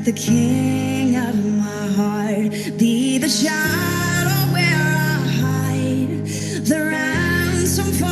the king of my heart, be the shadow where I hide, the ransom for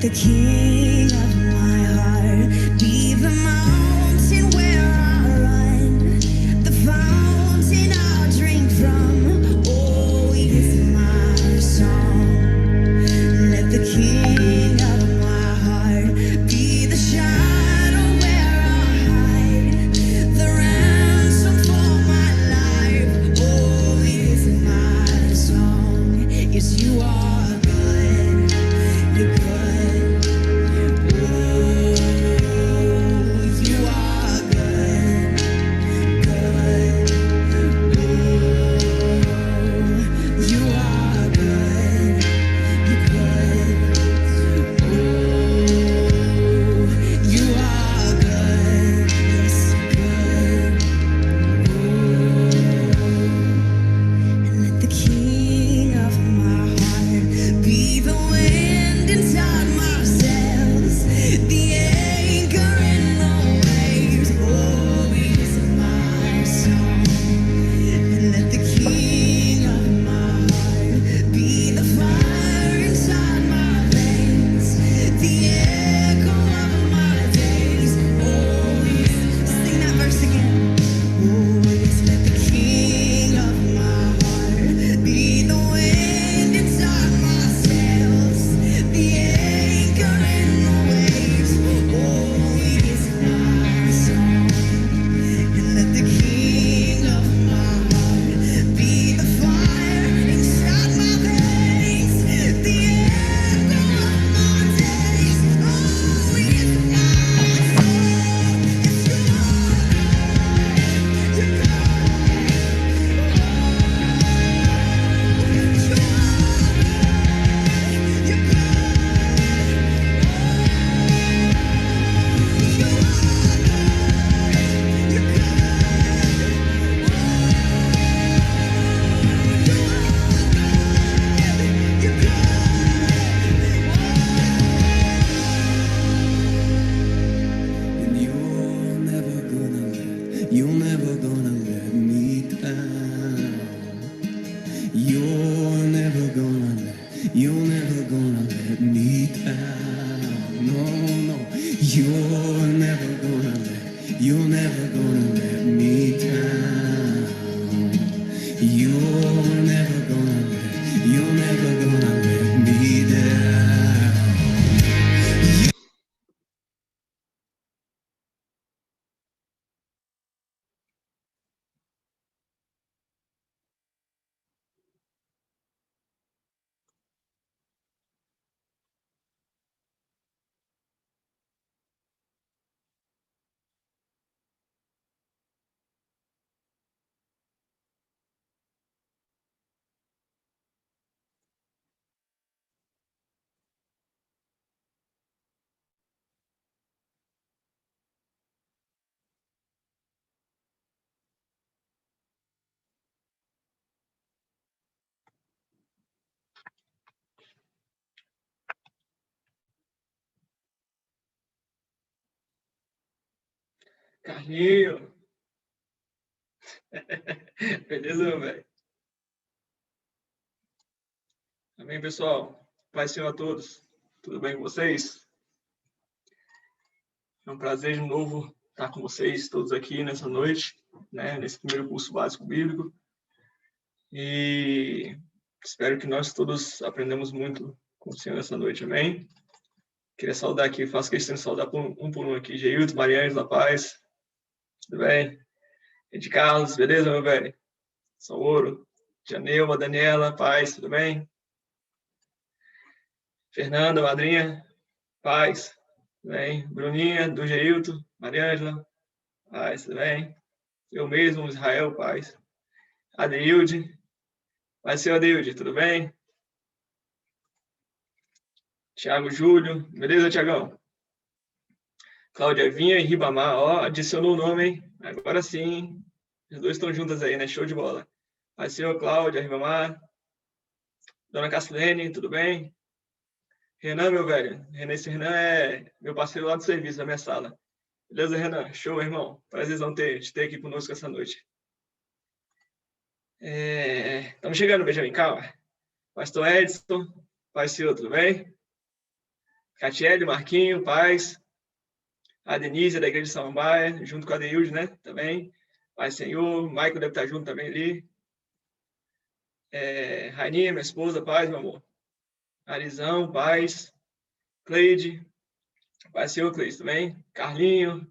let the king of my heart be the mountain where I run, the fountain I'll drink from. Oh, he is my song. Let the king of my heart be the shadow where I hide, the ransom for my life. Oh, he is my song. Yes, you are good. You're good. Oh, you are good. Good. Oh, you are good. You're good. Oh, you are good. Yes, good. And let the king of my heart be the wind inside my sails, the anchor in the waves. Oh, he's my song. And let the king of my heart be the fire inside my veins, the echo of my days. Oh, sing that verse again. Oh, yes, let the king of my heart be the wind inside my sails, the anchor in the waves. Oh, he is my song. And let the king of my heart be the fire inside my veins, the echo of my days. Oh, he is my song. Yes, you are. You're You're never gonna let me down. You're never gonna let me down. No, no. You're never gonna let me down. You're never gonna let me down. Carlinho. Beleza, meu velho? Amém, pessoal? Paz Senhor a todos. Tudo bem com vocês? É um prazer de novo estar com vocês todos aqui nessa noite, né? Nesse primeiro curso básico bíblico. E espero que nós todos aprendamos muito com o Senhor nessa noite, amém? Queria saudar aqui, faço questão de saudar por um aqui, Geilton, Mariane da Paz. Tudo bem? Ed Carlos, beleza, meu velho? Sauro, Tia Neuva, Daniela, Paz, tudo bem? Fernanda, madrinha, Paz, tudo bem? Bruninha, do Geilton, Mariângela, Paz, tudo bem? Eu mesmo, Israel, Paz. Adeilde, Paz, seu Adeilde, tudo bem? Tiago Júlio, beleza, Tiagão? Cláudia Vinha e Ribamar, ó, adicionou o nome, hein? Agora sim, os dois estão juntas aí, né? Show de bola. Paz, seu Cláudia, Ribamar. Dona Cassilene, tudo bem? Renan, meu velho. Esse Renan é meu parceiro lá do serviço, da minha sala. Beleza, Renan? Show, irmão. Prazerzão te ter aqui conosco essa noite. Estamos chegando, Benjamin, calma. Pastor Edson, Pai Senhor, tudo bem? Catiele, Marquinho, Paz. A Denise, da Igreja de Samambaia, junto com a Deilde, né? Também. Pai Senhor. Michael deve estar junto também ali. Raininha, minha esposa, paz, meu amor. Arizão, paz. Cleide. Pai Senhor, Cleide também. Carlinho.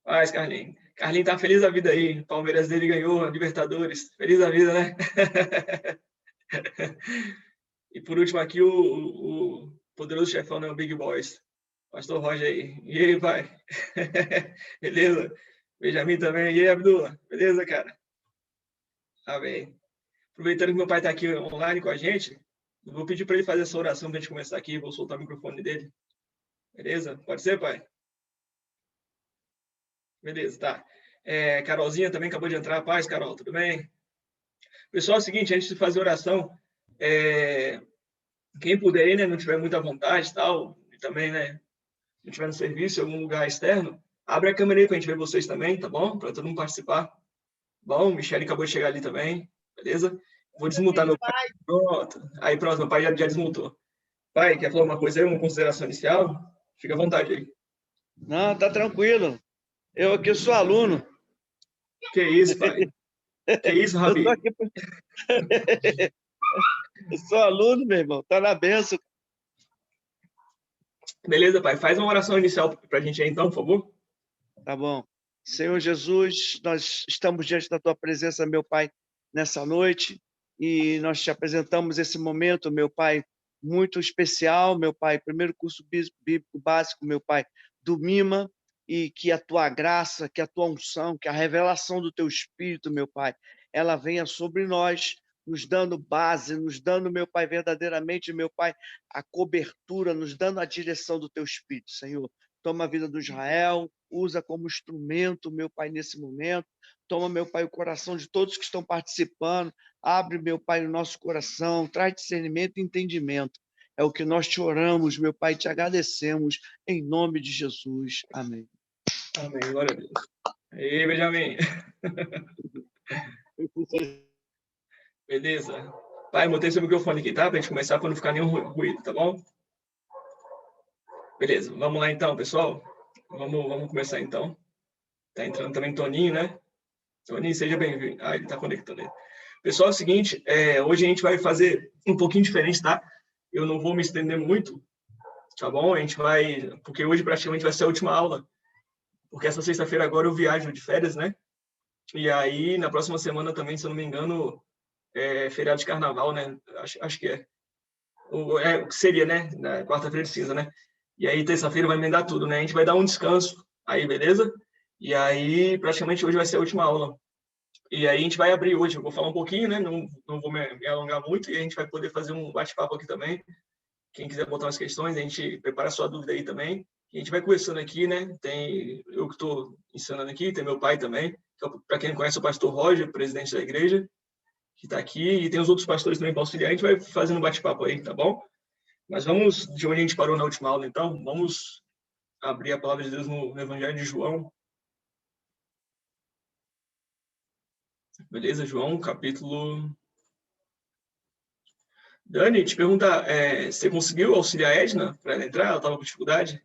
Paz, Carlinho. Carlinho tá feliz da vida aí. O Palmeiras dele ganhou a Libertadores. Feliz da vida, né? E por último aqui, o poderoso chefão, né? O Big Boys. Pastor Roger aí. E aí, pai? Beleza? Benjamin também. E aí, Abdullah? Beleza, cara? Amém. Aproveitando que meu pai está aqui online com a gente, eu vou pedir para ele fazer essa oração para a gente começar aqui. Vou soltar o microfone dele. Beleza? Pode ser, pai? Beleza, tá. Carolzinha também acabou de entrar. Paz, Carol, tudo bem? Pessoal, é o seguinte, antes de fazer oração, quem puder aí, né, não tiver muita vontade e tal, e também, né, não estiver no serviço, em algum lugar externo, abre a câmera aí para a gente ver vocês também, tá bom? Para todo mundo participar. Bom, Michele acabou de chegar ali também, beleza? Vou desmutar meu pai. Pronto. Aí, pronto, meu pai já desmutou. Pai, quer falar uma coisa aí, uma consideração inicial? Fica à vontade aí. Não, tá tranquilo. Eu aqui sou aluno. Que isso, pai? Que isso, Rabi? Eu sou aluno, meu irmão. Tá na benção. Beleza, pai. Faz uma oração inicial para a gente aí, então, por favor. Tá bom. Senhor Jesus, nós estamos diante da tua presença, meu Pai, nessa noite, e nós te apresentamos esse momento, meu Pai, muito especial, meu Pai, primeiro curso bíblico básico, meu Pai, do MIMA, e que a tua graça, que a tua unção, que a revelação do teu Espírito, meu Pai, ela venha sobre nós, nos dando base, nos dando, meu Pai, verdadeiramente, meu Pai, a cobertura, nos dando a direção do teu Espírito, Senhor. Toma a vida do Israel, usa como instrumento, meu Pai, nesse momento. Toma, meu Pai, o coração de todos que estão participando. Abre, meu Pai, o nosso coração. Traz discernimento e entendimento. É o que nós te oramos, meu Pai, te agradecemos. Em nome de Jesus. Amém. Amém. Glória a Deus. Aí, Benjamin. Beleza. Pai, botei seu microfone aqui, tá? Para a gente começar, para não ficar nenhum ruído, tá bom? Beleza, vamos lá então, pessoal. Vamos começar então. Tá entrando também Toninho, né? Toninho, seja bem-vindo. Ah, ele tá conectando aí. Pessoal, é o seguinte, hoje a gente vai fazer um pouquinho diferente, tá? Eu não vou me estender muito, tá bom? A gente vai... Porque hoje praticamente vai ser a última aula. Porque essa sexta-feira agora eu viajo de férias, né? E aí, na próxima semana também, se eu não me engano, feriado de carnaval, né? Acho que é. Seria, né? Na quarta-feira de cinza, né? E aí, terça-feira vai emendar tudo, né? A gente vai dar um descanso aí, beleza? E aí, praticamente hoje vai ser a última aula. E aí, a gente vai abrir hoje. Eu vou falar um pouquinho, né? Não vou me alongar muito. E a gente vai poder fazer um bate-papo aqui também. Quem quiser botar umas questões, a gente prepara a sua dúvida aí também. E a gente vai conversando aqui, né? Tem eu que estou ensinando aqui, tem meu pai também. Para quem não conhece, o pastor Roger, presidente da igreja, que está aqui. E tem os outros pastores também para auxiliar. A gente vai fazendo um bate-papo aí, tá bom? Mas vamos de onde a gente parou na última aula, então. Vamos abrir a palavra de Deus no Evangelho de João. Beleza, João, capítulo... Dani, te perguntar, você conseguiu auxiliar a Edna para ela entrar? Ela estava com dificuldade?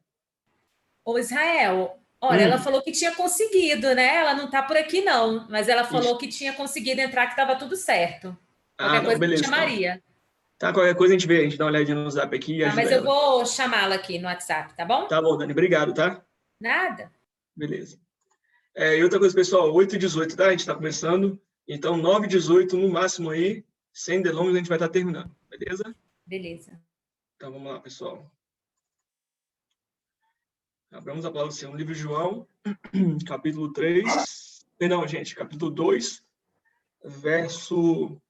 Ô, Israel, olha, ela falou que tinha conseguido, né? Ela não está por aqui, não. Mas ela falou que tinha conseguido entrar, que estava tudo certo. Qualquer coisa beleza, eu chamaria. Tá, qualquer coisa a gente vê, a gente dá uma olhadinha no Zap aqui e ajuda mas eu vou chamá-la aqui no WhatsApp, tá bom? Tá bom, Dani, obrigado, tá? Nada. Beleza. E outra coisa, pessoal, 8h18, tá? A gente está começando. Então, 9h18 no máximo aí, sem delongas, a gente vai estar terminando, beleza? Beleza. Então, vamos lá, pessoal. Abramos a palavra do Senhor no livro de João, capítulo 3. Perdão, gente, capítulo 2, verso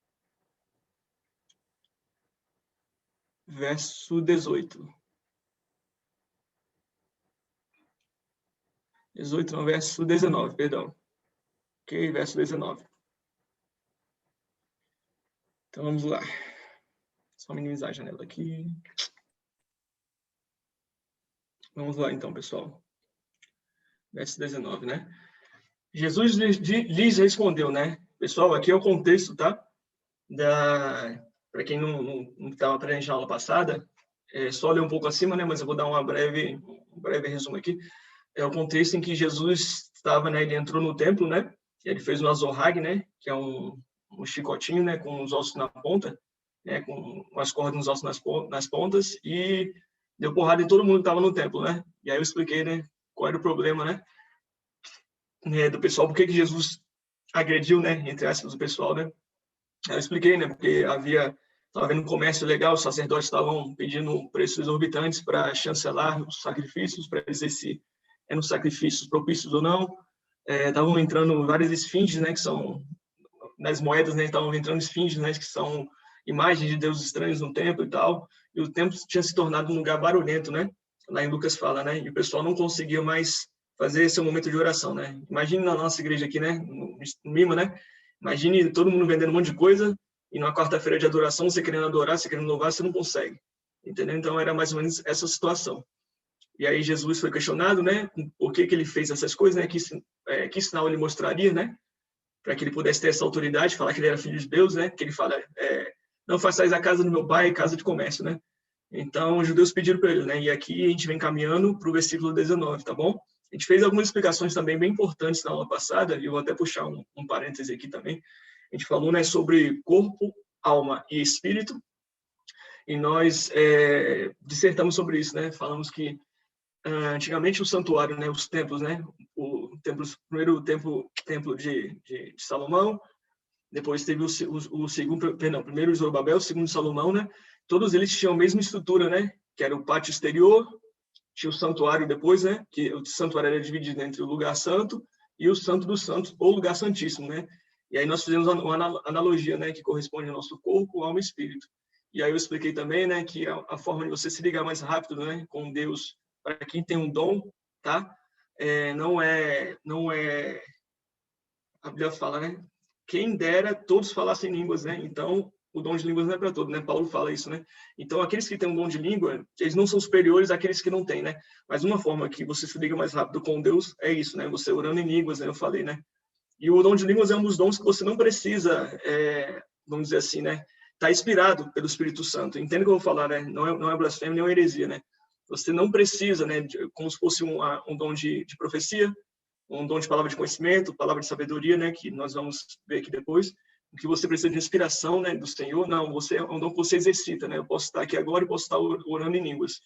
18. 18 não, verso 19, perdão. Ok, verso 19. Então, vamos lá. Só minimizar a janela aqui. Vamos lá, então, pessoal. Verso 19, né? Jesus lhes respondeu, né? Pessoal, aqui é o contexto, tá? Para quem não estava presente na aula passada, só ler um pouco acima, né? Mas eu vou dar um breve resumo aqui. É o contexto em que Jesus estava, né? Ele entrou no templo, né? Ele fez um azorrague, né? Que é um chicotinho, né? Com os ossos na ponta, né? Com as cordas nos ossos nas pontas, e deu porrada em todo mundo que estava no templo, né? E aí eu expliquei, né? Qual era o problema, né? Do pessoal, por que Jesus agrediu, né? Entre aspas, o pessoal, né? Eu expliquei, né? Porque estava havendo comércio legal, os sacerdotes estavam pedindo preços exorbitantes para chancelar os sacrifícios, para dizer se eram sacrifícios propícios ou não. Estavam entrando várias esfinges, né? Que são nas moedas, né? Estavam entrando esfinges, né? Que são imagens de deuses estranhos no templo e tal. E o templo tinha se tornado um lugar barulhento, né? Lá em Lucas fala, né? E o pessoal não conseguia mais fazer seu momento de oração, né? Imagine na nossa igreja aqui, né? No Mima, né? Imagine todo mundo vendendo um monte de coisa e numa quarta-feira de adoração, você querendo adorar, você querendo louvar, você não consegue. Entendeu? Então, era mais ou menos essa situação. E aí Jesus foi questionado, né? Por que ele fez essas coisas, né? Que sinal ele mostraria, né? Para que ele pudesse ter essa autoridade, falar que ele era filho de Deus, né? Que ele fala, não façais a casa do meu pai casa de comércio, né? Então, os judeus pediram para ele, né? E aqui a gente vem caminhando para o versículo 19, tá bom? A gente fez algumas explicações também bem importantes na aula passada, e eu vou até puxar um parêntese aqui também. A gente falou, né, sobre corpo, alma e espírito, e nós dissertamos sobre isso, né? Falamos que antigamente o santuário, né, os templos, né, primeiro templo de Salomão, depois teve o segundo, primeiro Zorobabel, o segundo Salomão, né? Todos eles tinham a mesma estrutura, né? Que era o pátio exterior, tinha o santuário depois, né? Que o santuário era dividido entre o lugar santo e o santo dos santos, ou lugar santíssimo, né? E aí nós fizemos uma analogia, né? Que corresponde ao nosso corpo, alma e espírito. E aí eu expliquei também, né? Que a forma de você se ligar mais rápido, né? Com Deus, para quem tem um dom, tá? Não é a Bíblia fala, né? Quem dera todos falassem línguas, né? Então, o dom de línguas não é para todos, né? Paulo fala isso, né? Então, aqueles que têm um dom de língua, eles não são superiores àqueles que não têm, né? Mas uma forma que você se liga mais rápido com Deus é isso, né? Você orando em línguas, né? Eu falei, né? E o dom de línguas é um dos dons que você não precisa, vamos dizer assim, né? Tá inspirado pelo Espírito Santo. Entende o que eu vou falar, né? Não é blasfêmia, nem uma heresia, né? Você não precisa, né? Como se fosse um dom de profecia, um dom de palavra de conhecimento, palavra de sabedoria, né? Que nós vamos ver aqui depois. O que você precisa de inspiração, né, do Senhor, não, é um dom que você exercita, né? Eu posso estar aqui agora e posso estar orando em línguas,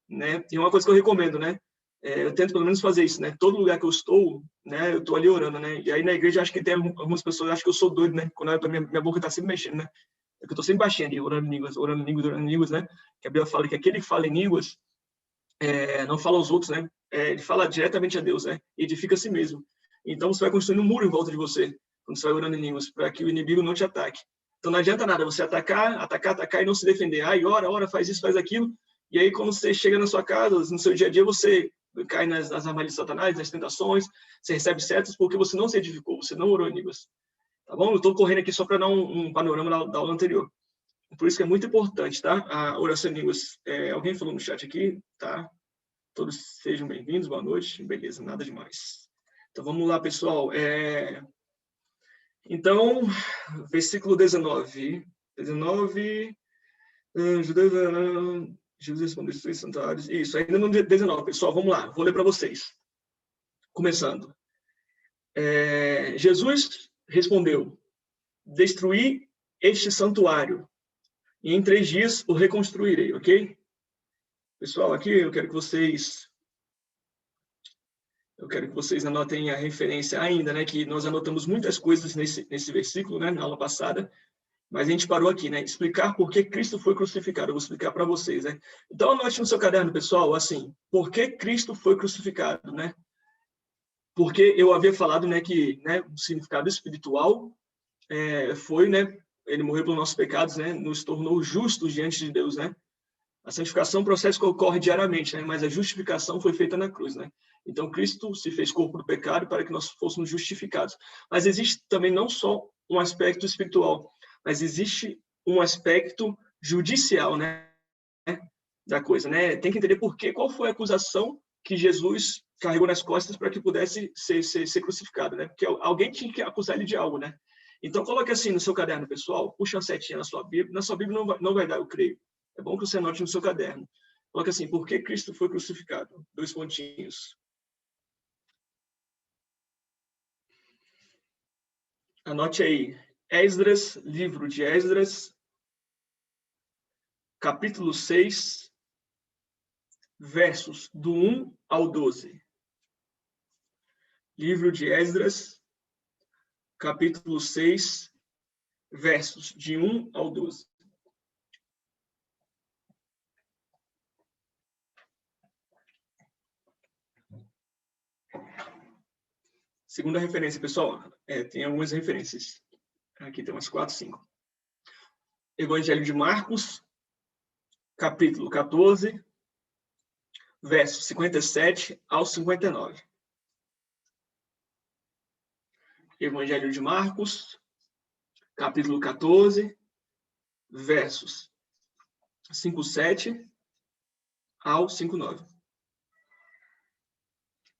né? E uma coisa que eu recomendo, né? Eu tento pelo menos fazer isso, né? Todo lugar que eu estou, né? Eu estou ali orando, né? E aí na igreja acho que tem algumas pessoas acham que eu sou doido, né? Quando minha boca está sempre mexendo, né? É que eu estou sempre baixinho ali, orando em línguas, né? Que a Bíblia fala que aquele que fala em línguas não fala aos outros, né? Ele fala diretamente a Deus, né? E edifica a si mesmo. Então você vai construindo um muro em volta de você, quando você vai orando em línguas, para que o inimigo não te ataque. Então não adianta nada você atacar e não se defender. Ai, ora, faz isso, faz aquilo. E aí quando você chega na sua casa, no seu dia a dia, você cai nas armadilhas de Satanás, nas tentações, você recebe setas porque você não se edificou, você não orou em línguas. Tá bom? Eu estou correndo aqui só para dar um panorama da aula anterior. Por isso que é muito importante, tá? A oração em línguas. Alguém falou no chat aqui, tá? Todos sejam bem-vindos, boa noite. Beleza, nada demais. Então vamos lá, pessoal. Então, versículo 19. Jesus respondeu os três santuários. Isso, ainda no 19, pessoal, vamos lá, vou ler para vocês. Começando. Jesus respondeu: destruí este santuário, e em 3 dias o reconstruirei, ok? Pessoal, aqui eu quero que vocês anotem a referência ainda, né? Que nós anotamos muitas coisas nesse versículo, né? Na aula passada. Mas a gente parou aqui, né? Explicar por que Cristo foi crucificado. Eu vou explicar para vocês, né? Então, anote no seu caderno, pessoal, assim, por que Cristo foi crucificado, né? Porque eu havia falado, né, que, né, o significado espiritual foi, né, ele morreu pelos nossos pecados, né, nos tornou justos diante de Deus, né? A santificação é um processo que ocorre diariamente, né? Mas a justificação foi feita na cruz, né? Então, Cristo se fez corpo do pecado para que nós fôssemos justificados. Mas existe também não só um aspecto espiritual, mas existe um aspecto judicial, né, da coisa, né? Tem que entender qual foi a acusação que Jesus carregou nas costas para que pudesse ser crucificado, né? Porque alguém tinha que acusar ele de algo, né? Então, coloque assim no seu caderno, pessoal, puxa uma setinha na sua Bíblia. Na sua Bíblia não vai dar, eu creio. É bom que você anote no seu caderno. Coloca assim, por que Cristo foi crucificado? 2 pontinhos. Anote aí. Esdras, livro de Esdras, capítulo 6, versos do 1 ao 12. Livro de Esdras, capítulo 6, versos de 1 ao 12. Segunda referência, pessoal. Tem algumas referências. Aqui tem umas 4, 5. Evangelho de Marcos, capítulo 14, versos 57 ao 59. Evangelho de Marcos, capítulo 14, versos 57 ao 59.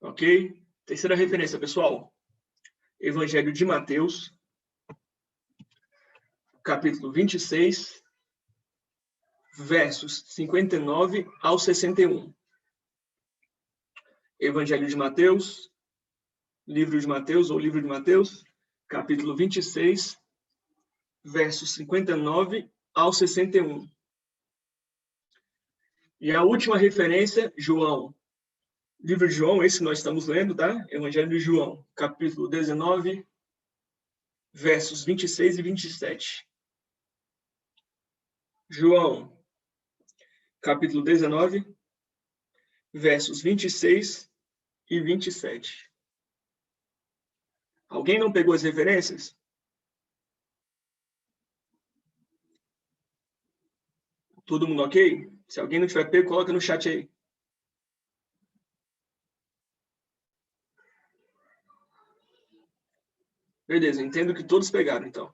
Ok? Terceira referência, pessoal. Evangelho de Mateus, capítulo 26, versos 59 ao 61. Evangelho de Mateus, livro de Mateus ou livro de Mateus, capítulo 26, versos 59 ao 61. E a última referência, João. Livro de João, esse nós estamos lendo, tá? Evangelho de João, capítulo 19, versos 26 e 27. João, capítulo 19, versos 26 e 27. Alguém não pegou as referências? Todo mundo ok? Se alguém não tiver pego, coloca no chat aí. Beleza, entendo que todos pegaram, então.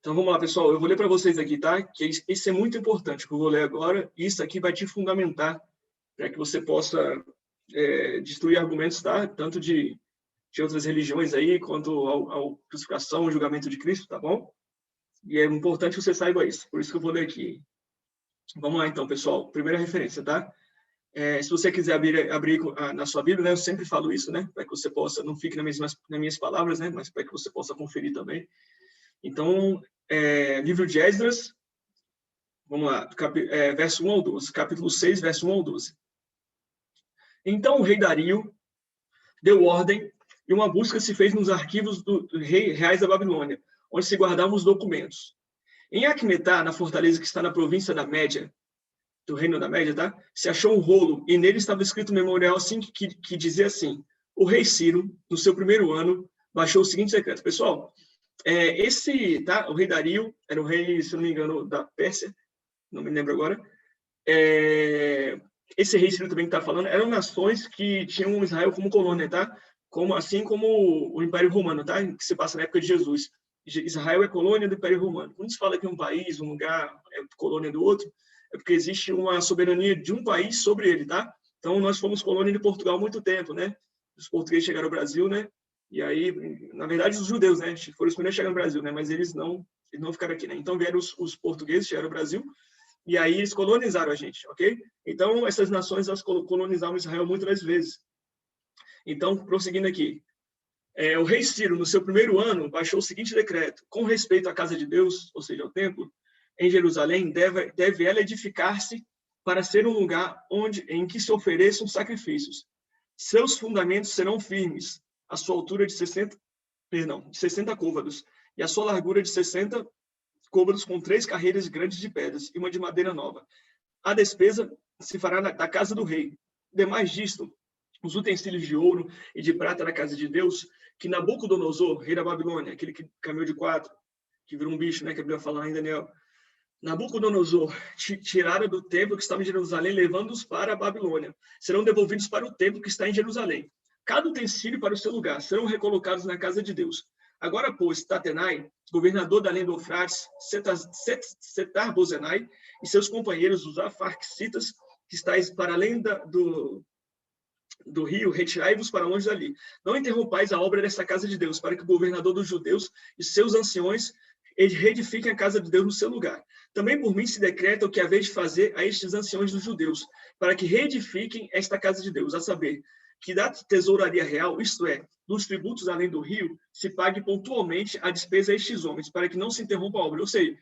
Então, vamos lá, pessoal. Eu vou ler para vocês aqui, tá? Que isso é muito importante, que eu vou ler agora. E isso aqui vai te fundamentar para que você possa destruir argumentos, tá? Tanto de outras religiões aí, quanto ao crucificação, ao julgamento de Cristo, tá bom? E é importante que você saiba isso. Por isso que eu vou ler aqui. Vamos lá, então, pessoal. Primeira referência, tá? Se você quiser abrir na sua Bíblia, né? Eu sempre falo isso, né? Para que você possa, não fique nas minhas palavras, né? Mas para que você possa conferir também. Então, livro de Esdras, vamos lá, verso 1 ao 12, capítulo 6, verso 1 ao 12. Então o rei Dario deu ordem e uma busca se fez nos arquivos reais da Babilônia, onde se guardavam os documentos. Em Acmetá, na fortaleza que está na província da Média, do reino da Média, tá? Se achou um rolo e nele estava escrito um memorial assim que dizia assim: o rei Ciro, no seu primeiro ano, baixou o seguinte decreto. Pessoal, o rei Dario, era o rei, se não me engano, da Pérsia, não me lembro agora. Esse rei Ciro também que está falando, eram nações que tinham Israel como colônia, tá? Assim como o Império Romano, tá? Que se passa na época de Jesus. Israel é colônia do Império Romano. Quando se fala que um país, um lugar é colônia do outro, é porque existe uma soberania de um país sobre ele, tá? Então, nós fomos colônia de Portugal há muito tempo, né? Os portugueses chegaram ao Brasil, né? E aí, na verdade, os judeus, né? Foram os primeiros a chegar no Brasil, né? Mas eles não ficaram aqui, né? Então, vieram os portugueses, chegaram ao Brasil, e aí eles colonizaram a gente, ok? Então, essas nações, elas colonizavam Israel muitas vezes. Então, prosseguindo aqui. O rei Ciro, no seu primeiro ano, baixou o seguinte decreto: com respeito à casa de Deus, ou seja, ao templo, em Jerusalém, deve ela edificar-se para ser um lugar em que se ofereçam sacrifícios. Seus fundamentos serão firmes, a sua altura de 60 côvados, e a sua largura de 60 côvados, com 3 carreiras grandes de pedras e uma de madeira nova. A despesa se fará da casa do rei. Demais disto, os utensílios de ouro e de prata da casa de Deus, que Nabucodonosor, rei da Babilônia, aquele que caminhou de 4, que virou um bicho, né, que a Bíblia fala lá em Daniel, Nabucodonosor tirara do templo que estava em Jerusalém, levando-os para a Babilônia. Serão devolvidos para o templo que está em Jerusalém. Cada utensílio para o seu lugar. Serão recolocados na casa de Deus. Agora, pois, Tatenai, governador da além do Eufrates, Setar-Bozenai e seus companheiros, os afarxitas, que estáis para além do rio, retirai-vos para longe dali. Não interrompais a obra dessa casa de Deus, para que o governador dos judeus e seus anciões reedifiquem a casa de Deus no seu lugar. Também por mim se decreta o que haver de fazer a estes anciões dos judeus, para que reedifiquem esta casa de Deus, a saber, que da tesouraria real, isto é, dos tributos além do rio, se pague pontualmente a despesa a estes homens, para que não se interrompa a obra. Ou seja,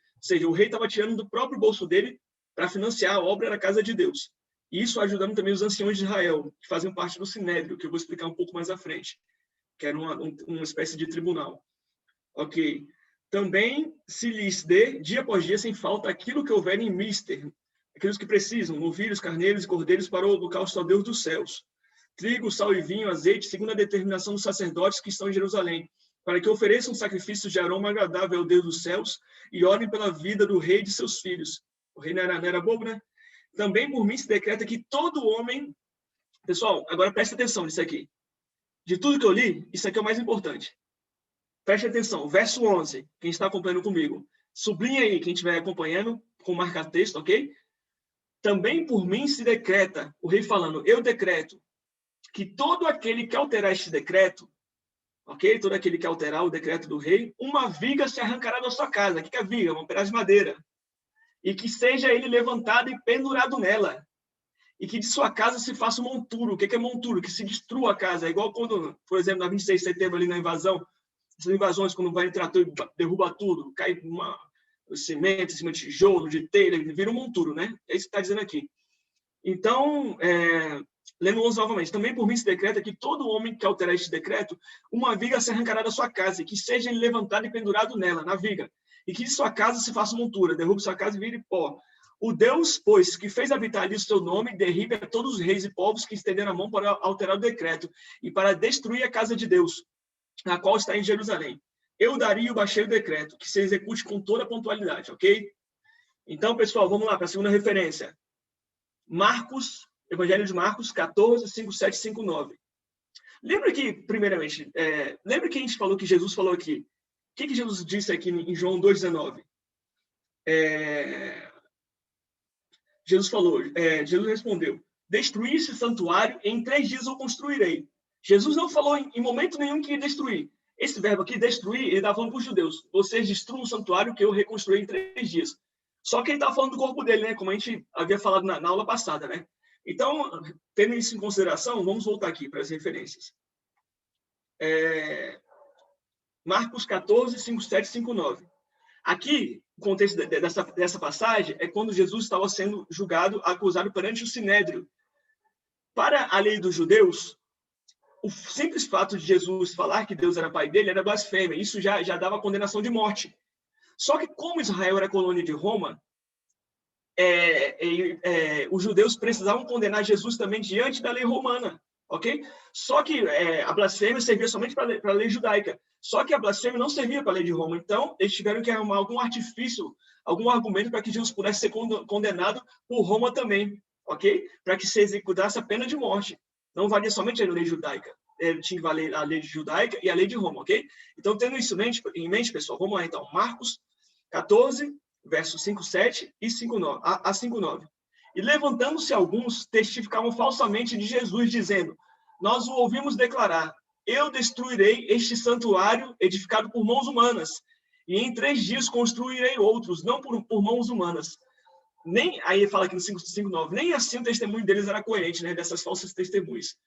o rei estava tirando do próprio bolso dele para financiar a obra da casa de Deus. E isso ajudando também os anciões de Israel, que faziam parte do Sinédrio, que eu vou explicar um pouco mais à frente, que era uma espécie de tribunal. Ok. Também se lhes dê, dia após dia, sem falta, aquilo que houver em mister, aqueles que precisam, novilhos, carneiros e cordeiros para o holocausto ao Deus dos céus. Trigo, sal e vinho, azeite, segundo a determinação dos sacerdotes que estão em Jerusalém, para que ofereçam sacrifícios de aroma agradável ao Deus dos céus e orem pela vida do rei e de seus filhos. O rei não era bobo, né? Também por mim se decreta que todo homem... Pessoal, agora presta atenção nisso aqui. De tudo que eu li, isso aqui é o mais importante. Preste atenção, verso 11, quem está acompanhando comigo. Sublinha aí, quem estiver acompanhando, com marca-texto, ok? Também por mim se decreta, o rei falando, eu decreto, que todo aquele que alterar este decreto, ok? Todo aquele que alterar o decreto do rei, uma viga se arrancará da sua casa. O que é a viga? Um pedaço de madeira. E que seja ele levantado e pendurado nela. E que de sua casa se faça um monturo. O que é monturo? Que se destrua a casa. É igual quando, por exemplo, na 26 de setembro, ali na invasão, essas invasões, quando vai em trator e derruba tudo, cai cimento, em cima de tijolo, de telha, vira um monturo, né? É isso que está dizendo aqui. Então, lendo 11 novamente, também por mim se decreta que todo homem que alterar este decreto, uma viga se arrancará da sua casa, e que seja ele levantado e pendurado nela, na viga, e que de sua casa se faça montura, derrube sua casa e vire pó. O Deus, pois, que fez habitar ali o seu nome, derribe a todos os reis e povos que estenderam a mão para alterar o decreto, e para destruir a casa de Deus, a qual está em Jerusalém. Eu daria e baixei o decreto, que se execute com toda a pontualidade, ok? Então, pessoal, vamos lá para a segunda referência. Marcos, Evangelho de Marcos, 14, 5, 7, 5, 9. Lembra que, primeiramente, lembra que a gente falou que Jesus falou aqui? O que Jesus disse aqui em João 2,19? Jesus respondeu, destruir esse santuário, em 3 dias eu construirei. Jesus não falou em momento nenhum que ia destruir. Esse verbo aqui, destruir, ele estava falando para os judeus. Vocês destruam o santuário que eu reconstruí em 3 dias. Só que ele estava falando do corpo dele, né? Como a gente havia falado na aula passada, né? Então, tendo isso em consideração, vamos voltar aqui para as referências. Marcos 14, 5, 7, 5, 9. Aqui, o contexto dessa passagem é quando Jesus estava sendo julgado, acusado perante o Sinédrio. Para a lei dos judeus, o simples fato de Jesus falar que Deus era pai dele era blasfêmia. Isso já dava condenação de morte. Só que como Israel era colônia de Roma, os judeus precisavam condenar Jesus também diante da lei romana, ok? Só que a blasfêmia servia somente para a lei judaica. Só que a blasfêmia não servia para a lei de Roma. Então, eles tiveram que arrumar algum artifício, algum argumento para que Jesus pudesse ser condenado por Roma também, ok? Para que se executasse a pena de morte. Não valia somente a lei judaica. Tinha que valer a lei judaica e a lei de Roma, ok? Então, tendo isso em mente, pessoal, vamos lá então. Marcos 14, versos 5, 7 e 5, 9, a 5, 9. E levantando-se alguns, testificavam falsamente de Jesus, dizendo, nós o ouvimos declarar, eu destruirei este santuário edificado por mãos humanas, e em 3 dias construirei outros, não por mãos humanas. Nem, aí ele fala aqui no 5:9, nem assim o testemunho deles era coerente, né, dessas falsas testemunhas.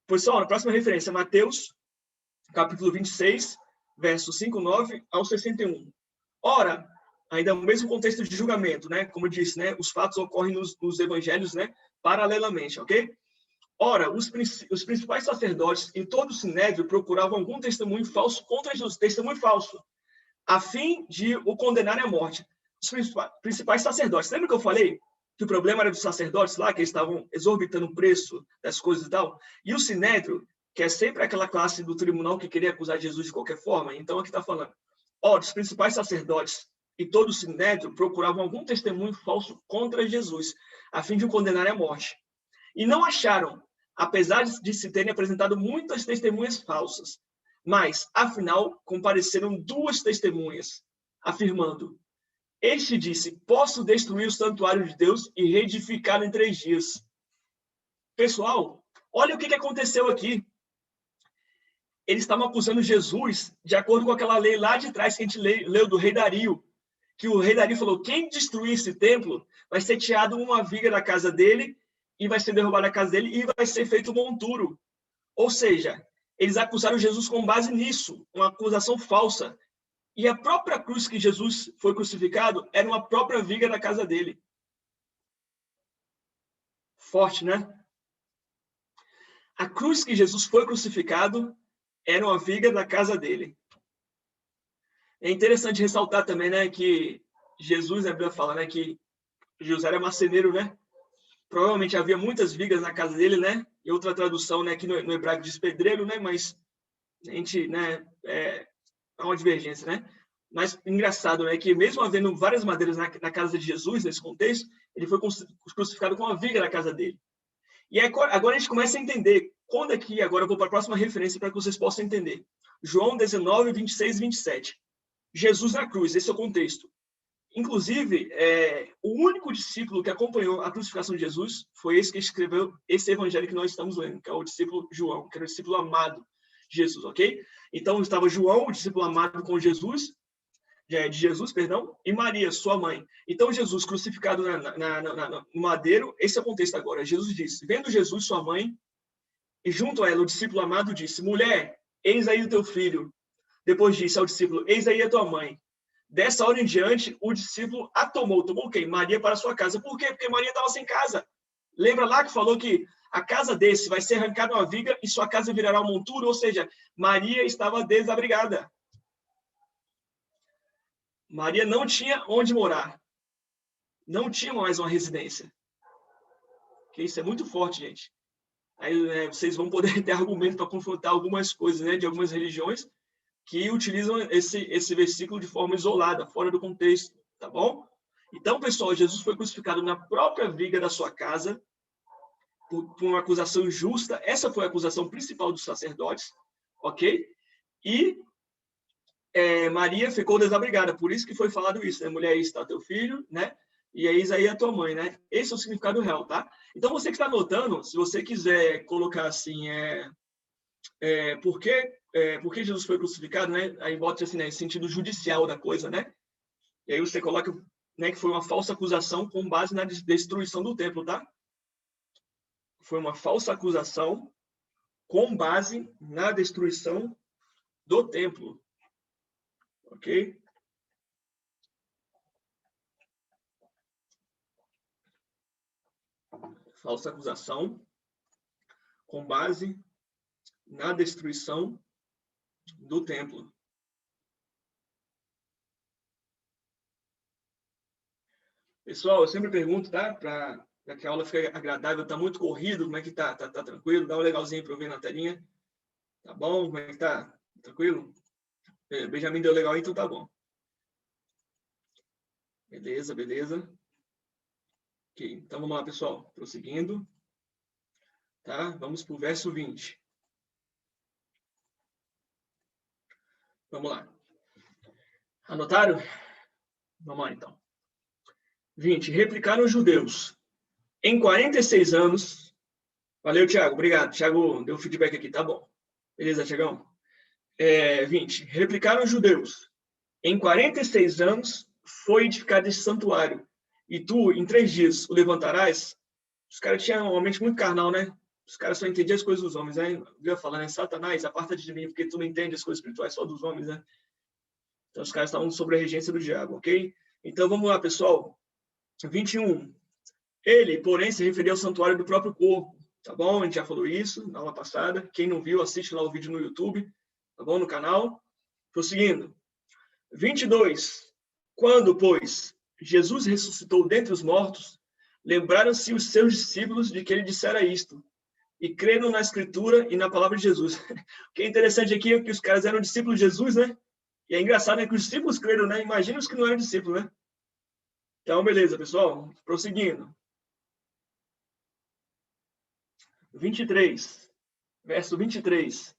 Pessoal, na próxima referência, Mateus, capítulo 26, versos 5:9 ao 61. Ora, ainda no mesmo contexto de julgamento, né, como eu disse, né, os fatos ocorrem nos evangelhos, né, paralelamente, ok? Ora, os principais sacerdotes e todo o sinédrio procuravam algum testemunho falso contra Jesus, testemunho falso, a fim de o condenarem à morte. Os principais sacerdotes. Lembra que eu falei que o problema era dos sacerdotes lá, que eles estavam exorbitando o preço das coisas e tal? E o sinédrio, que é sempre aquela classe do tribunal que queria acusar Jesus de qualquer forma. Então, aqui está falando. Os principais sacerdotes e todo o sinédrio procuravam algum testemunho falso contra Jesus, a fim de o condenarem à morte. E não acharam, apesar de se terem apresentado muitas testemunhas falsas. Mas, afinal, compareceram 2 testemunhas, afirmando, este disse, posso destruir o santuário de Deus e reedificá-lo em 3 dias. Pessoal, olha o que aconteceu aqui. eles estavam acusando Jesus de acordo com aquela lei lá de trás que a gente leu do rei Dario, que o rei Dario falou, quem destruir esse templo vai ser tirado uma viga da casa dele e vai ser derrubada a casa dele e vai ser feito um monturo. Ou seja, eles acusaram Jesus com base nisso, uma acusação falsa. E a própria cruz que Jesus foi crucificado era uma própria viga da casa dele. Forte, né? A cruz que Jesus foi crucificado era uma viga da casa dele. É interessante ressaltar também, né, que Jesus, a Bíblia fala, né, que José era marceneiro, né? Provavelmente havia muitas vigas na casa dele, né? E outra tradução, né, aqui no hebraico diz pedreiro, né? Mas a gente, né, é uma divergência, né? Mas engraçado, né, que mesmo havendo várias madeiras na casa de Jesus, nesse contexto, ele foi crucificado com uma viga na casa dele. E agora a gente começa a entender, quando aqui, agora eu vou para a próxima referência para que vocês possam entender. João 19, 26 e 27. Jesus na cruz, esse é o contexto. Inclusive, o único discípulo que acompanhou a crucificação de Jesus foi esse que escreveu esse evangelho que nós estamos lendo, que é o discípulo João, que era o discípulo amado de Jesus, ok? Então, estava João, o discípulo amado com Jesus, de Jesus, perdão, e Maria, sua mãe. Então, Jesus crucificado no madeiro, esse é o contexto agora. Jesus disse, vendo Jesus, sua mãe, e junto a ela, o discípulo amado disse, mulher, eis aí o teu filho. Depois disse ao discípulo, eis aí a tua mãe. Dessa hora em diante, o discípulo a tomou quem? Maria para sua casa. Por quê? Porque Maria estava sem casa. Lembra lá que falou que a casa desse vai ser arrancada uma viga e sua casa virará um monturo? Ou seja, Maria estava desabrigada. Maria não tinha onde morar. Não tinha mais uma residência. Okay? Isso é muito forte, gente. Aí vocês vão poder ter argumento para confrontar algumas coisas, né, de algumas religiões que utilizam esse versículo de forma isolada, fora do contexto, tá bom? Então, pessoal, Jesus foi crucificado na própria viga da sua casa por uma acusação injusta. Essa foi a acusação principal dos sacerdotes, ok? E Maria ficou desabrigada, por isso que foi falado isso, né? Mulher, aí está teu filho, né? E eis aí a tua mãe, né? Esse é o significado real, tá? Então, você que está anotando, se você quiser colocar assim, por que Jesus foi crucificado, né? Aí bota assim, né, esse sentido judicial da coisa, né? E aí você coloca, né, que foi uma falsa acusação com base na destruição do templo, tá? Foi uma falsa acusação com base na destruição do templo. Ok? Falsa acusação com base na destruição do templo. Pessoal, eu sempre pergunto, tá? Para que a aula fique agradável, tá muito corrido, como é que tá? Tá tranquilo? Dá um legalzinho para eu ver na telinha. Tá bom? Como é que tá? Tranquilo? Benjamin deu legal, então tá bom. Beleza, beleza. Ok, então vamos lá, pessoal. Prosseguindo. Tá? Vamos para o verso 20. Vamos lá. Anotaram? Vamos lá, então. 20. Replicaram os judeus. Em 46 anos... Valeu, Thiago. Obrigado. Thiago deu feedback aqui. Tá bom. Beleza, Thiagão? 20. Replicaram os judeus. Em 46 anos foi edificado esse santuário. E tu, em 3 dias, o levantarás? Os caras tinham uma mente muito carnal, né? Os caras só entendiam as coisas dos homens, né? Eu ia falar, né? Satanás, aparta-te de mim, porque tu não entende as coisas espirituais só dos homens, né? Então, os caras estavam sob a regência do diabo, ok? Então, vamos lá, pessoal. 21. Ele, porém, se referia ao santuário do próprio corpo, tá bom? A gente já falou isso na aula passada. Quem não viu, assiste lá o vídeo no YouTube, tá bom? No canal. Prosseguindo. 22. Quando, pois, Jesus ressuscitou dentre os mortos, lembraram-se os seus discípulos de que ele dissera isto, e creram na Escritura e na palavra de Jesus. O que é interessante aqui é que os caras eram discípulos de Jesus, né? E é engraçado, né, que os discípulos creram, né? Imagina os que não eram discípulos, né? Então, beleza, pessoal. Prosseguindo. 23. Verso 23.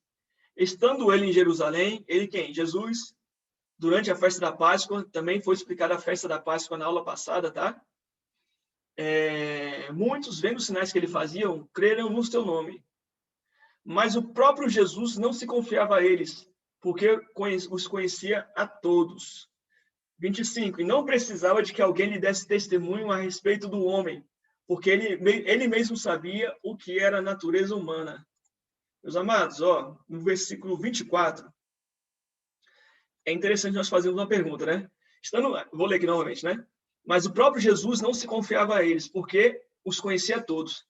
Estando ele em Jerusalém, ele quem? Jesus, durante a festa da Páscoa, também foi explicada a festa da Páscoa na aula passada, tá? Muitos, vendo os sinais que ele fazia, creram no seu nome. Mas o próprio Jesus não se confiava a eles, porque os conhecia a todos. 25. E não precisava de que alguém lhe desse testemunho a respeito do homem, porque ele mesmo sabia o que era a natureza humana. Meus amados, no versículo 24, é interessante nós fazermos uma pergunta, né? Vou ler aqui novamente, né? Mas o próprio Jesus não se confiava a eles, porque os conhecia a todos.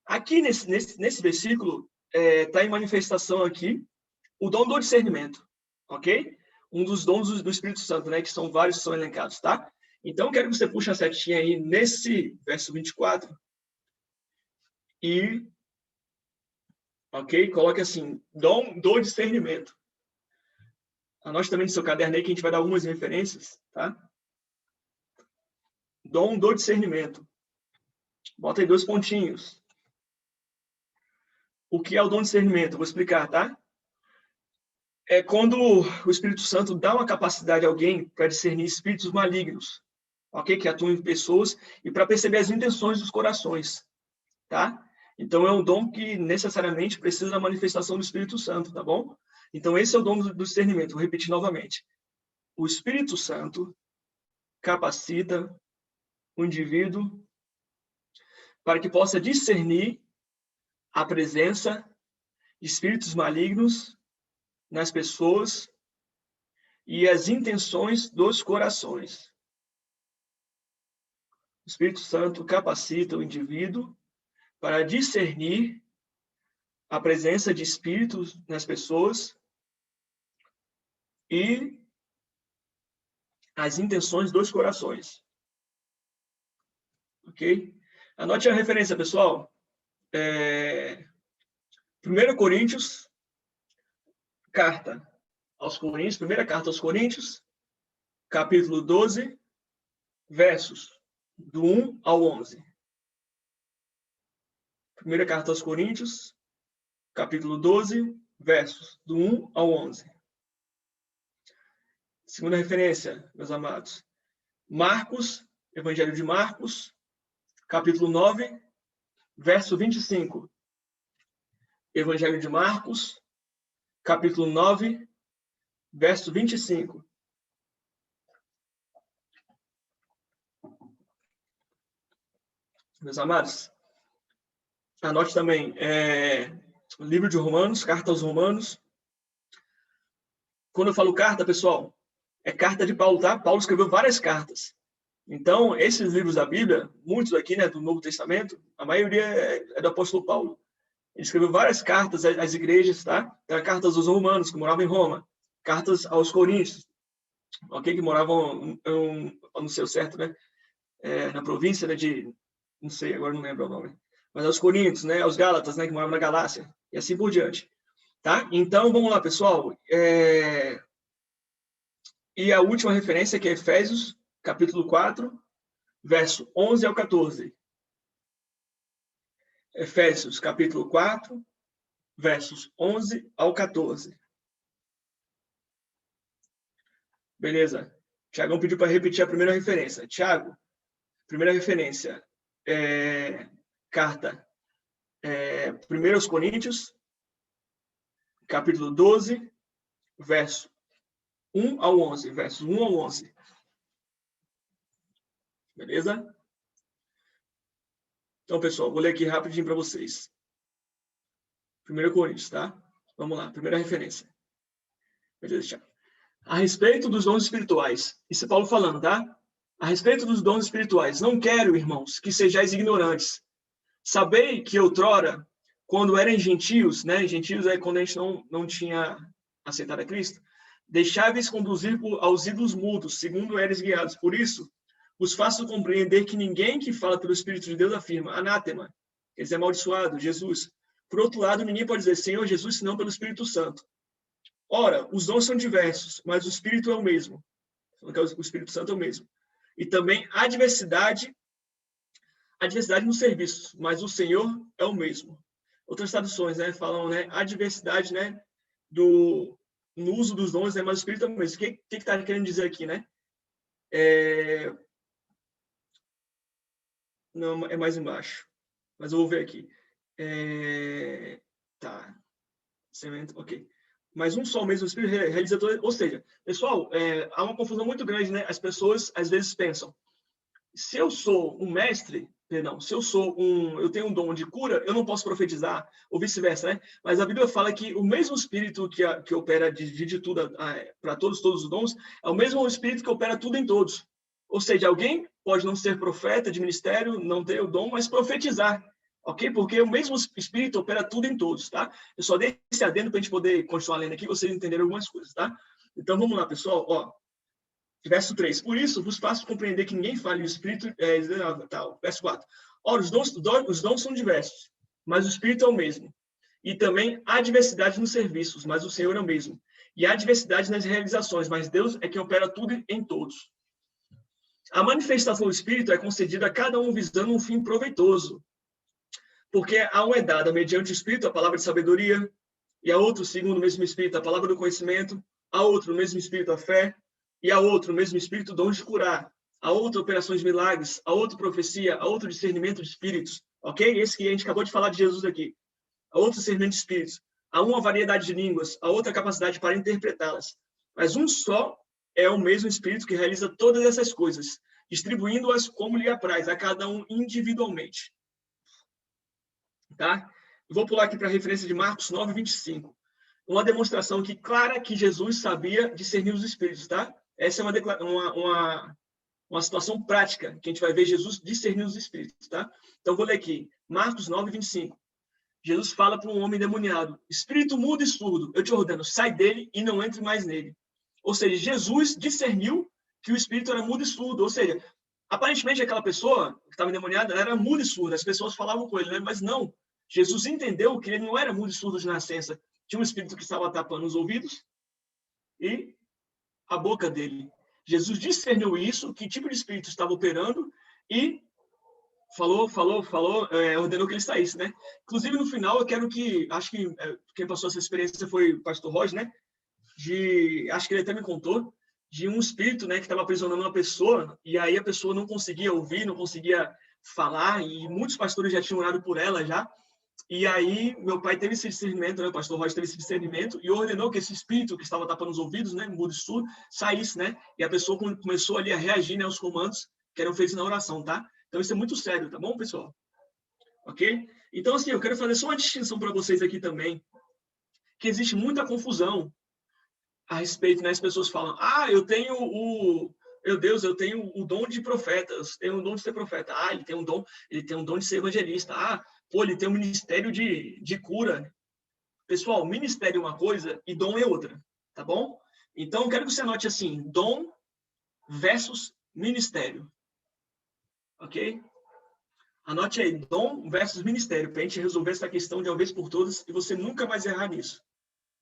Aqui nesse versículo, está em manifestação aqui o dom do discernimento, ok? Um dos dons do Espírito Santo, né? Que são vários que são elencados, tá? Então, quero que você puxe a setinha aí nesse verso 24 e, ok? Coloque assim, dom do discernimento. Anote também no seu caderno aí que a gente vai dar algumas referências, tá? Dom do discernimento. Bota aí 2 pontinhos. O que é o dom de discernimento? Vou explicar, tá? É quando o Espírito Santo dá uma capacidade a alguém para discernir espíritos malignos, ok? Que atuam em pessoas e para perceber as intenções dos corações, tá? Então, é um dom que necessariamente precisa da manifestação do Espírito Santo, tá bom? Então, esse é o dom do discernimento. Vou repetir novamente. O Espírito Santo capacita o indivíduo para que possa discernir a presença de espíritos malignos nas pessoas e as intenções dos corações. O Espírito Santo capacita o indivíduo para discernir a presença de espíritos nas pessoas e as intenções dos corações. Ok? Anote a referência, pessoal. 1 Coríntios, carta aos Coríntios, primeira carta aos Coríntios, capítulo 12, versos do 1 ao 11. Primeira carta aos Coríntios, capítulo 12, versos do 1 ao 11. Segunda referência, meus amados. Marcos, Evangelho de Marcos, capítulo 9, verso 25. Evangelho de Marcos, capítulo 9, verso 25. Meus amados, anote também o livro de Romanos, carta aos Romanos. Quando eu falo carta, pessoal, é carta de Paulo, tá? Paulo escreveu várias cartas. Então, esses livros da Bíblia, muitos aqui, né, do Novo Testamento, a maioria é do apóstolo Paulo. Ele escreveu várias cartas às igrejas, tá? Então, cartas aos romanos, que moravam em Roma. Cartas aos coríntios, ok? Que moravam, não sei o certo, né? Na província, né, não sei, agora não lembro o nome. Mas aos coríntios, né? Aos gálatas, né? Que moravam na Galácia. E assim por diante. Tá? Então, vamos lá, pessoal. E a última referência que é Efésios, capítulo 4, verso 11 ao 14. Efésios, capítulo 4, versos 11 ao 14. Beleza. Tiagão pediu para repetir a primeira referência. Tiago, primeira referência. Carta 1 aos Coríntios, capítulo 12, verso 1 ao 11. Versos 1 ao 11. Beleza? Então, pessoal, vou ler aqui rapidinho para vocês. 1 Coríntios, tá? Vamos lá, primeira referência. Beleza, Tiago. A respeito dos dons espirituais. Isso é Paulo falando, tá? A respeito dos dons espirituais. Não quero, irmãos, que sejais ignorantes. Sabei que outrora, quando eram gentios, né? Gentios é quando a gente não tinha aceitado a Cristo. Deixáveis conduzir aos ídolos mudos, segundo eres guiados. Por isso, os faço compreender que ninguém que fala pelo Espírito de Deus afirma anátema, quer dizer, amaldiçoado, Jesus. Por outro lado, ninguém pode dizer Senhor Jesus, senão pelo Espírito Santo. Ora, os dons são diversos, mas o Espírito é o mesmo. O Espírito Santo é o mesmo. E também há diversidade no serviço, mas o Senhor é o mesmo. Outras traduções, né, falam, né, há diversidade, né, no uso dos dons, né, mas o Espírito é o mesmo. O que está querendo dizer aqui, né? Não, é mais embaixo. Mas eu vou ver aqui. Tá. Semente, ok. Mas um só, o mesmo Espírito realiza toda... Ou seja, pessoal, há uma confusão muito grande, né? As pessoas, às vezes, pensam, se eu sou um mestre, perdão, se eu tenho um dom de cura, eu não posso profetizar, ou vice-versa, né? Mas a Bíblia fala que o mesmo Espírito que opera de tudo para todos os dons, é o mesmo Espírito que opera tudo em todos. Ou seja, alguém pode não ser profeta de ministério, não ter o dom, mas profetizar, ok? Porque o mesmo Espírito opera tudo em todos, tá? Eu só dei esse adendo para a gente poder continuar lendo aqui, vocês entenderem algumas coisas, tá? Então, vamos lá, pessoal, ó. Verso 3. Por isso, vos faço compreender que ninguém fale o Espírito... Verso 4. Ora, os dons são diversos, mas o Espírito é o mesmo. E também há diversidade nos serviços, mas o Senhor é o mesmo. E há diversidade nas realizações, mas Deus é quem opera tudo em todos. A manifestação do Espírito é concedida a cada um visando um fim proveitoso. Porque a um é dada, mediante o Espírito, a palavra de sabedoria, e a outro, segundo o mesmo Espírito, a palavra do conhecimento, a outro, o mesmo Espírito, a fé, e a outro, o mesmo Espírito, dom de curar, a outro, operações de milagres, a outro, profecia, a outro, discernimento de espíritos, ok? Esse que a gente acabou de falar de Jesus aqui. A outro, discernimento de espíritos. A uma variedade de línguas, a outra, capacidade para interpretá-las. Mas um só é o mesmo Espírito que realiza todas essas coisas, distribuindo-as como lhe apraz, a cada um individualmente. Tá? Eu vou pular aqui para a referência de Marcos 9, 25. Uma demonstração aqui clara que Jesus sabia discernir os Espíritos, tá? Essa é uma situação prática, que a gente vai ver Jesus discernir os Espíritos, tá? Então, vou ler aqui. Marcos 9, 25. Jesus fala para um homem endemoniado: Espírito mudo e surdo, eu te ordeno, sai dele e não entre mais nele. Ou seja, Jesus discerniu que o Espírito era mudo e surdo. Ou seja, aparentemente aquela pessoa que estava endemoniada era muda e surda. As pessoas falavam com ele, né? Mas não. Jesus entendeu que ele não era mudo e surdo de nascença. Tinha um Espírito que estava tapando os ouvidos e a boca dele. Jesus discerniu isso, que tipo de espírito estava operando e ordenou que ele saísse, né? Inclusive, no final, eu quero acho que quem passou essa experiência foi o pastor Roger, né? Acho que ele até me contou, de um espírito, né, que estava aprisionando uma pessoa, e aí a pessoa não conseguia ouvir, não conseguia falar, e muitos pastores já tinham orado por ela já. E aí, meu pai teve esse discernimento, né? O pastor Roger teve esse discernimento e ordenou que esse espírito que estava tapando os ouvidos, né? Mudo e surdo, saísse, né? E a pessoa começou ali a reagir, né, aos comandos que eram feitos na oração, tá? Então, isso é muito sério, tá bom, pessoal? Ok? Então, assim, eu quero fazer só uma distinção para vocês aqui também, que existe muita confusão a respeito, né? As pessoas falam, eu tenho eu tenho o dom de profeta, eu tenho o dom de ser profeta. Ele tem um dom de ser evangelista. Ele tem um ministério de cura. Pessoal, ministério é uma coisa e dom é outra, tá bom? Então, eu quero que você anote assim, dom versus ministério. Ok? Anote aí, dom versus ministério, para a gente resolver essa questão de uma vez por todas e você nunca mais errar nisso.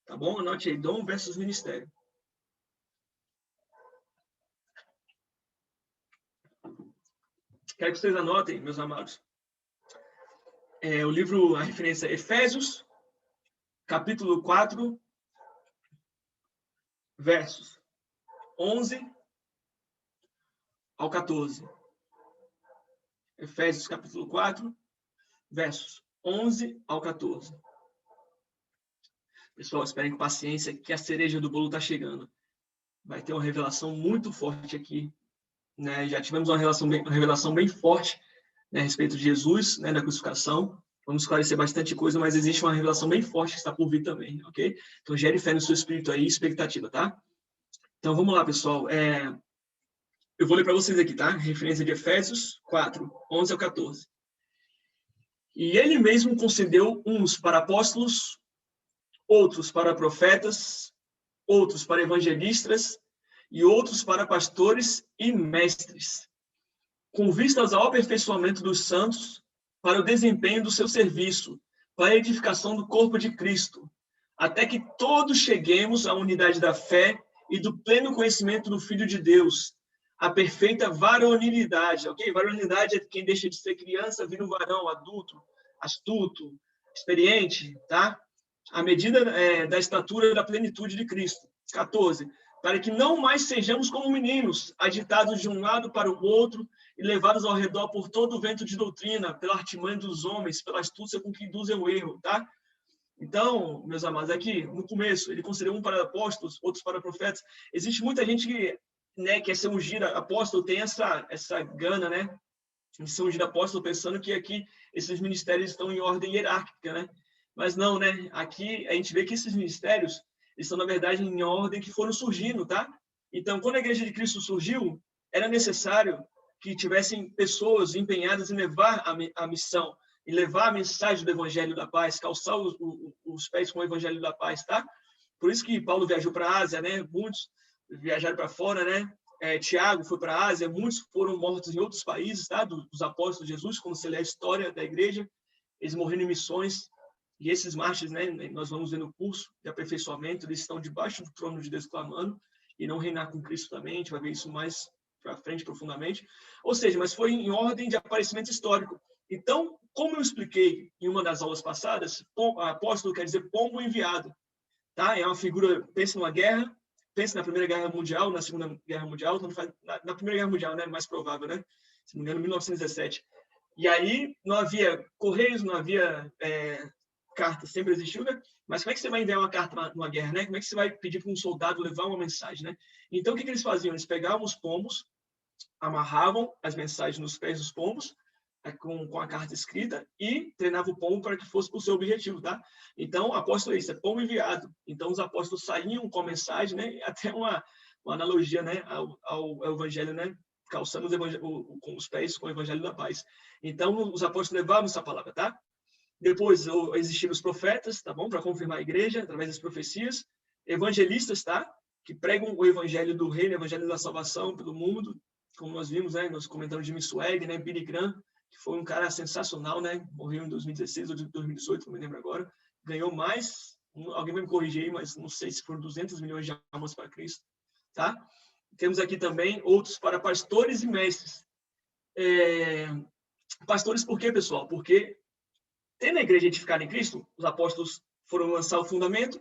Tá bom? Anote aí, dom versus ministério. Quero que vocês anotem, meus amados. O livro, a referência é Efésios, capítulo 4, versos 11 ao 14. Efésios, capítulo 4, versos 11 ao 14. Pessoal, esperem com paciência que a cereja do bolo está chegando. Vai ter uma revelação muito forte aqui, né? Já tivemos uma revelação bem forte, né, a respeito de Jesus, né, da crucificação. Vamos esclarecer bastante coisa, mas existe uma revelação bem forte que está por vir também, ok? Então, gere fé no seu espírito aí, expectativa, tá? Então, vamos lá, pessoal. Eu vou ler para vocês aqui, tá? Referência de Efésios 4, 11 ao 14. E ele mesmo concedeu uns para apóstolos, outros para profetas, outros para evangelistas e outros para pastores e mestres, com vistas ao aperfeiçoamento dos santos, para o desempenho do seu serviço, para a edificação do corpo de Cristo, até que todos cheguemos à unidade da fé e do pleno conhecimento do Filho de Deus, a perfeita varonilidade, ok? Varonilidade é quem deixa de ser criança, vira um varão, adulto, astuto, experiente, tá? À medida da estatura da plenitude de Cristo. 14. Para que não mais sejamos como meninos, agitados de um lado para o outro e levados ao redor por todo o vento de doutrina, pela artimanha dos homens, pela astúcia com que induzem o erro, tá? Então, meus amados, aqui no começo, ele concedeu um para apóstolos, outros para profetas. Existe muita gente que, né, quer ser ungida apóstolo, tem essa gana, né, de ser ungido apóstolo, pensando que aqui esses ministérios estão em ordem hierárquica, né? Mas não, né? Aqui a gente vê que esses ministérios estão, na verdade, em ordem que foram surgindo, tá? Então, quando a Igreja de Cristo surgiu, era necessário que tivessem pessoas empenhadas em levar a missão, e levar a mensagem do Evangelho da Paz, calçar os pés com o Evangelho da Paz, tá? Por isso que Paulo viajou para a Ásia, né? Muitos viajaram para fora, né? Tiago foi para a Ásia, muitos foram mortos em outros países, tá? Dos apóstolos de Jesus, como você lê a história da igreja, eles morreram em missões, e esses mártires, né? Nós vamos ver no curso de aperfeiçoamento, eles estão debaixo do trono de Deus clamando, e não reinar com Cristo também, a gente vai ver isso mais para frente, profundamente. Ou seja, mas foi em ordem de aparecimento histórico. Então, como eu expliquei em uma das aulas passadas, apóstolo quer dizer pombo enviado, tá? É uma figura, pense numa guerra, pense na Primeira Guerra Mundial, na Segunda Guerra Mundial, na Primeira Guerra Mundial, né? Mais provável, né? Se não me engano, 1917. E aí não havia correios, não havia carta, sempre existiu, né? Mas como é que você vai enviar uma carta numa guerra, né? Como é que você vai pedir para um soldado levar uma mensagem, né? Então, o que eles faziam? Eles pegavam os pombos, amarravam as mensagens nos pés dos pombos, com a carta escrita, e treinava o pombo para que fosse para o seu objetivo, tá? Então, apóstolo é isso, é pombo enviado. Então, os apóstolos saíam com a mensagem, né? Até uma analogia, né? ao evangelho, né? Calçando com os pés com o evangelho da paz. Então, os apóstolos levavam essa palavra, tá? Depois, existiram os profetas, tá bom? Para confirmar a igreja, através das profecias. Evangelistas, tá? Que pregam o evangelho do reino, o evangelho da salvação pelo mundo, como nós vimos, né? Nós comentamos de Jimmy Swaggart, né? Billy Graham, que foi um cara sensacional, né? Morreu em 2016 ou 2018, não me lembro agora. Ganhou mais, alguém vai me corrigir aí, mas não sei se foram 200 milhões de almas para Cristo, tá? Temos aqui também outros para pastores e mestres. Pastores por quê, pessoal? Porque tendo a igreja edificada em Cristo, os apóstolos foram lançar o fundamento,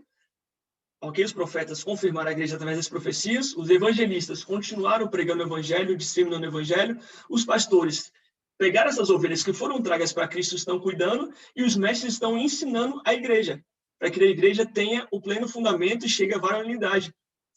ok? Os profetas confirmaram a igreja através das profecias, os evangelistas continuaram pregando o evangelho, disseminando o evangelho, os pastores pegaram essas ovelhas que foram tragas para Cristo, estão cuidando, e os mestres estão ensinando a igreja, para que a igreja tenha o pleno fundamento e chegue à varonilidade.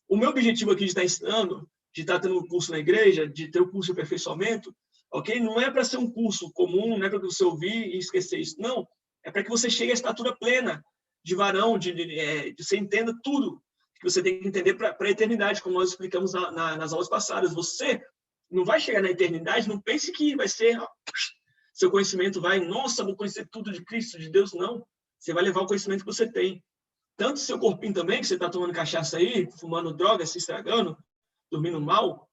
O meu objetivo aqui de estar ensinando, de estar tendo um curso na igreja, de ter o curso de aperfeiçoamento, ok? Não é para ser um curso comum, não é para você ouvir e esquecer isso. Não, é para que você chegue à estatura plena de varão, de você entenda tudo que você tem que entender para a eternidade, como nós explicamos nas aulas passadas. Você não vai chegar na eternidade, não pense que vai ser, seu conhecimento vai, nossa, vou conhecer tudo de Cristo, de Deus, não. Você vai levar o conhecimento que você tem. Tanto seu corpinho também, que você está tomando cachaça aí, fumando droga, se estragando, dormindo mal,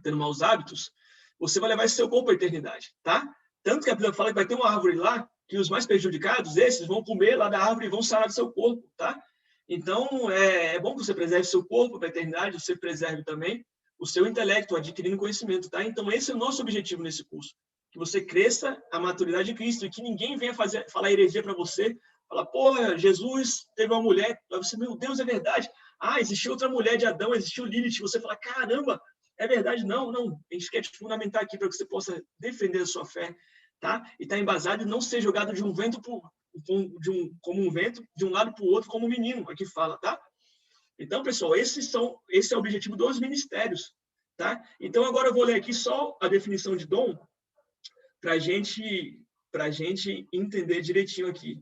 tendo maus hábitos, você vai levar esse seu corpo à eternidade, tá? Tanto que a Bíblia fala que vai ter uma árvore lá, que os mais prejudicados, esses, vão comer lá da árvore e vão sarar do seu corpo, tá? Então, é bom que você preserve seu corpo para a eternidade, você preserve também o seu intelecto, adquirindo conhecimento, tá? Então, esse é o nosso objetivo nesse curso, que você cresça a maturidade de Cristo e que ninguém venha falar heresia para você, falar, pô, Jesus teve uma mulher, você, meu Deus, é verdade. Ah, existiu outra mulher de Adão, existiu Lilith, você fala, caramba, é verdade? Não, a gente quer te fundamentar aqui para que você possa defender a sua fé, tá? E tá embasado e não ser jogado de um vento como um vento, de um lado para o outro, como um menino, aqui fala, tá? Então, pessoal, esse é o objetivo dos ministérios, tá? Então, agora eu vou ler aqui só a definição de dom para a gente entender direitinho aqui.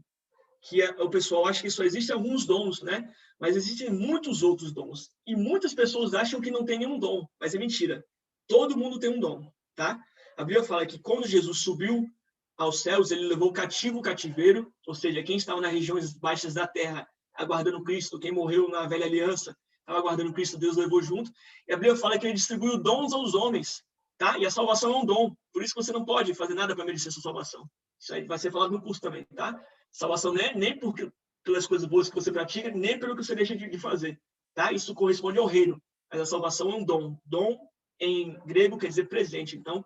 Que o pessoal acha que só existem alguns dons, né? Mas existem muitos outros dons. E muitas pessoas acham que não tem nenhum dom, mas é mentira. Todo mundo tem um dom, tá? A Bíblia fala que quando Jesus subiu aos céus, ele levou cativo o cativeiro, ou seja, quem estava nas regiões baixas da terra, aguardando Cristo, quem morreu na velha aliança, estava aguardando Cristo, Deus levou junto. E a Bíblia fala que ele distribuiu dons aos homens, tá? E a salvação é um dom. Por isso que você não pode fazer nada para merecer sua salvação. Isso aí vai ser falado no curso também, tá? Salvação não é nem pelas coisas boas que você pratica, nem pelo que você deixa de fazer, tá? Isso corresponde ao reino, mas a salvação é um dom. Dom, em grego, quer dizer presente. Então,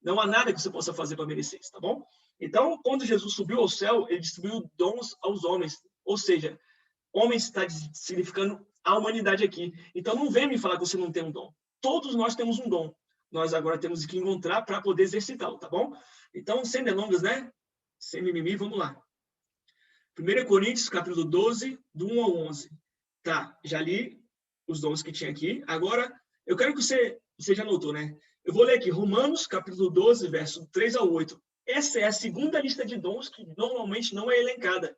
não há nada que você possa fazer para merecer isso, tá bom? Então, quando Jesus subiu ao céu, ele distribuiu dons aos homens. Ou seja, homens está significando a humanidade aqui. Então, não vem me falar que você não tem um dom. Todos nós temos um dom. Nós agora temos que encontrar para poder exercitá-lo, tá bom? Então, sem delongas, né? Sem mimimi, vamos lá. 1 Coríntios, capítulo 12, do 1 ao 11. Tá, já li os dons que tinha aqui. Agora, eu quero que você já anotou, né? Eu vou ler aqui, Romanos, capítulo 12, verso 3 ao 8. Essa é a segunda lista de dons que normalmente não é elencada.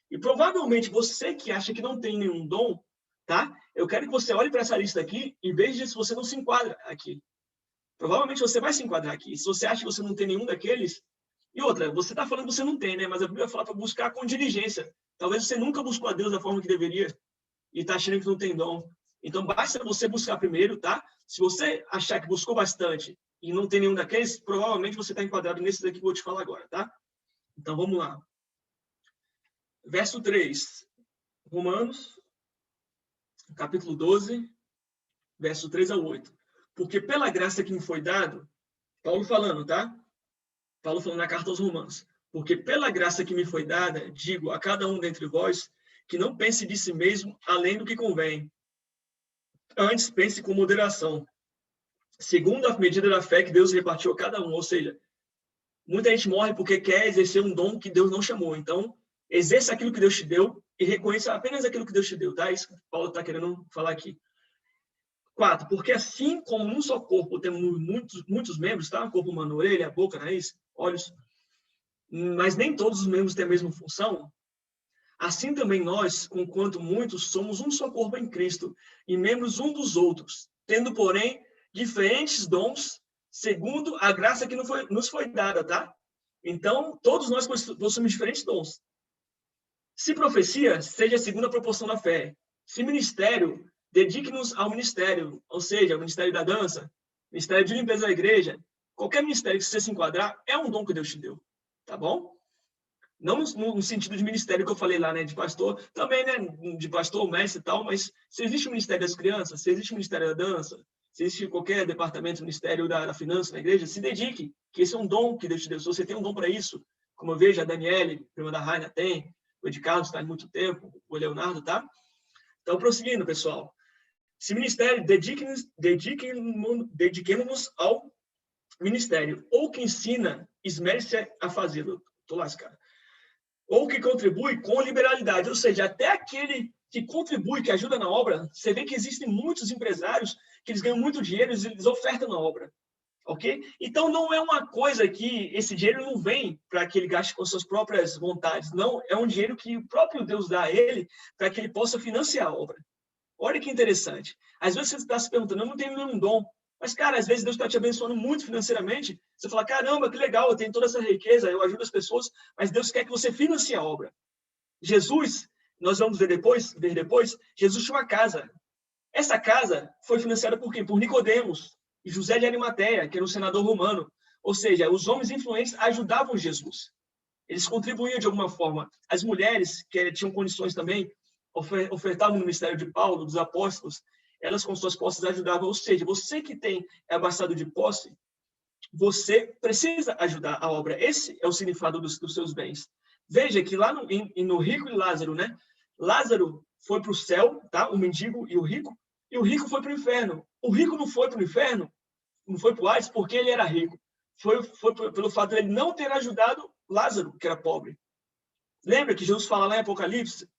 E provavelmente você que acha que não tem nenhum dom, tá? Eu quero que você olhe para essa lista aqui e veja se você não se enquadra aqui. Provavelmente você vai se enquadrar aqui. Se você acha que você não tem nenhum daqueles... E outra, você está falando que você não tem, né? Mas a Bíblia fala para buscar com diligência. Talvez você nunca buscou a Deus da forma que deveria e está achando que não tem dom. Então, basta você buscar primeiro, tá? Se você achar que buscou bastante e não tem nenhum daqueles, provavelmente você está enquadrado nesses daqui que eu vou te falar agora, tá? Então, vamos lá. Verso 3. Romanos, capítulo 12, verso 3 ao 8. Porque pela graça que me foi dado, Paulo falando, tá? Paulo falando na carta aos Romanos. Porque pela graça que me foi dada, digo a cada um dentre vós, que não pense de si mesmo além do que convém. Antes, pense com moderação, segundo a medida da fé que Deus repartiu a cada um. Ou seja, muita gente morre porque quer exercer um dom que Deus não chamou. Então, exerça aquilo que Deus te deu e reconheça apenas aquilo que Deus te deu, tá? Isso que Paulo está querendo falar aqui. 4. Porque assim como num só corpo temos muitos membros, tá? O corpo humano, orelha, boca, nariz, olhos, mas nem todos os membros têm a mesma função. Assim também nós, conquanto muitos, somos um só corpo em Cristo e membros um dos outros, tendo, porém, diferentes dons, segundo a graça que nos foi dada, tá? Então, todos nós possuímos diferentes dons. Se profecia, seja segundo a proporção da fé. Se ministério, dedique-nos ao ministério, ou seja, o ministério da dança, ministério de limpeza da igreja. Qualquer ministério que você se enquadrar é um dom que Deus te deu, tá bom? Não no sentido de ministério que eu falei lá, né, de pastor, também, né, de pastor, mestre e tal, mas se existe o ministério das crianças, se existe o ministério da dança, se existe qualquer departamento, ministério da finança na igreja, se dedique, que esse é um dom que Deus te deu. Se você tem um dom para isso, como eu vejo a Daniele, prima da Raina, tem, o Ed Carlos está há muito tempo, o Leonardo, tá? Então, prosseguindo, pessoal. Se ministério, dediquemos-nos ao ministério. Ou que ensina, esmere-se a fazê-lo. Tô lascado. Ou que contribui com liberalidade, ou seja, até aquele que contribui, que ajuda na obra, você vê que existem muitos empresários que eles ganham muito dinheiro e eles ofertam na obra, ok? Então, não é uma coisa que esse dinheiro não vem para que ele gaste com suas próprias vontades, não, é um dinheiro que o próprio Deus dá a ele para que ele possa financiar a obra. Olha que interessante. Às vezes você está se perguntando, eu não tenho nenhum dom, mas, cara, às vezes Deus está te abençoando muito financeiramente. Você fala, caramba, que legal, eu tenho toda essa riqueza, eu ajudo as pessoas, mas Deus quer que você financie a obra. Jesus, nós vamos ver depois, Jesus tinha uma casa. Essa casa foi financiada por quem? Por Nicodemos e José de Arimateia, que era um senador romano. Ou seja, os homens influentes ajudavam Jesus. Eles contribuíam de alguma forma. As mulheres, que tinham condições também, ofertavam no ministério de Paulo, dos apóstolos, elas com suas posses ajudavam. Ou seja, você que é abastado de posse, você precisa ajudar a obra. Esse é o significado dos seus bens. Veja que lá no rico e Lázaro, né? Lázaro foi para o céu, tá? O mendigo e o rico foi para o inferno. O rico não foi para o inferno, não foi para o Hades porque ele era rico. Foi pelo fato de ele não ter ajudado Lázaro, que era pobre. Lembra que Jesus fala lá em Apocalipse?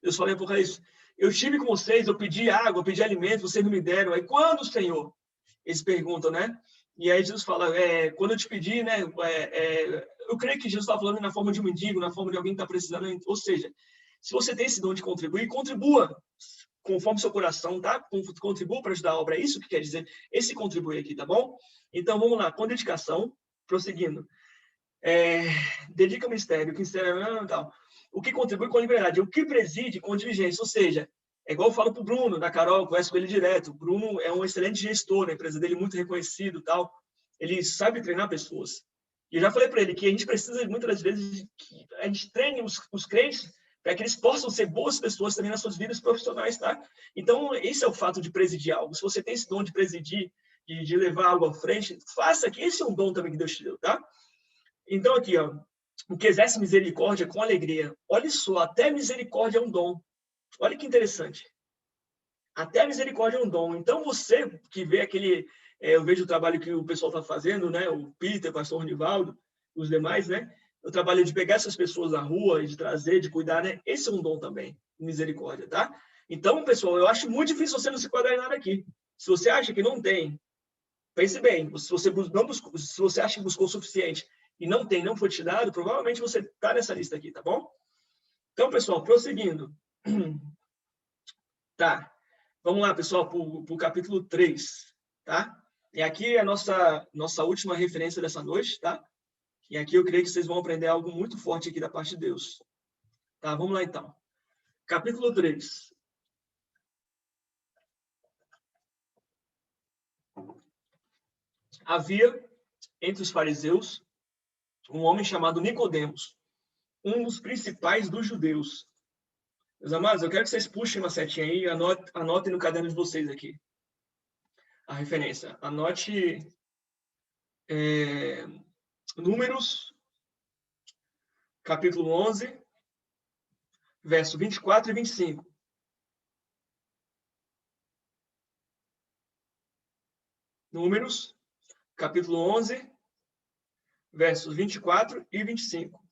Deus fala em Apocalipse, eu estive com vocês, eu pedi água, eu pedi alimento, vocês não me deram. Aí, quando, Senhor? Eles perguntam, né? E aí Jesus fala, quando eu te pedi, né? Eu creio que Jesus está falando na forma de um mendigo, na forma de alguém que está precisando. Ou seja, se você tem esse dom de contribuir, contribua conforme seu coração, tá? Contribua para ajudar a obra. É isso que quer dizer esse contribuir aqui, tá bom? Então, vamos lá, com dedicação, prosseguindo. Dedica ao ministério, que tal. O que contribui com liberdade, o que preside com diligência, ou seja, é igual eu falo para o Bruno, da Carol, converso com ele direto. O Bruno é um excelente gestor, a empresa dele é muito reconhecido, tal. Ele sabe treinar pessoas. E eu já falei para ele que a gente precisa, muitas das vezes, que a gente treine os crentes para que eles possam ser boas pessoas também nas suas vidas profissionais, tá? Então, esse é o fato de presidir algo. Se você tem esse dom de presidir, de levar algo à frente, faça, que esse é um dom também que Deus te deu, tá? Então, aqui, ó, o que exerce misericórdia com alegria. Olha só, até misericórdia é um dom. Olha que interessante. Até a misericórdia é um dom. Então, você que vê aquele... eu vejo o trabalho que o pessoal está fazendo, né? O Peter, o pastor Nivaldo, os demais, né? o trabalho de pegar essas pessoas na rua e de trazer, de cuidar, né? Esse é um dom também, misericórdia, tá? Então, pessoal, eu acho muito difícil você não se enquadrar em nada aqui. Se você acha que não tem, pense bem, se você acha que buscou o suficiente e não tem, não foi te dado, provavelmente você está nessa lista aqui, tá bom? Então, pessoal, prosseguindo. Tá. Vamos lá, pessoal, para o capítulo 3, tá? E aqui é a nossa última referência dessa noite, tá? E aqui eu creio que vocês vão aprender algo muito forte aqui da parte de Deus. Tá, vamos lá então. Capítulo 3. Havia entre os fariseus um homem chamado Nicodemos, um dos principais dos judeus. Meus amados, eu quero que vocês puxem uma setinha aí e anotem no caderno de vocês aqui a referência. Anote Números, capítulo 11, verso 24 e 25. Números, capítulo 11, versos 24 e 25.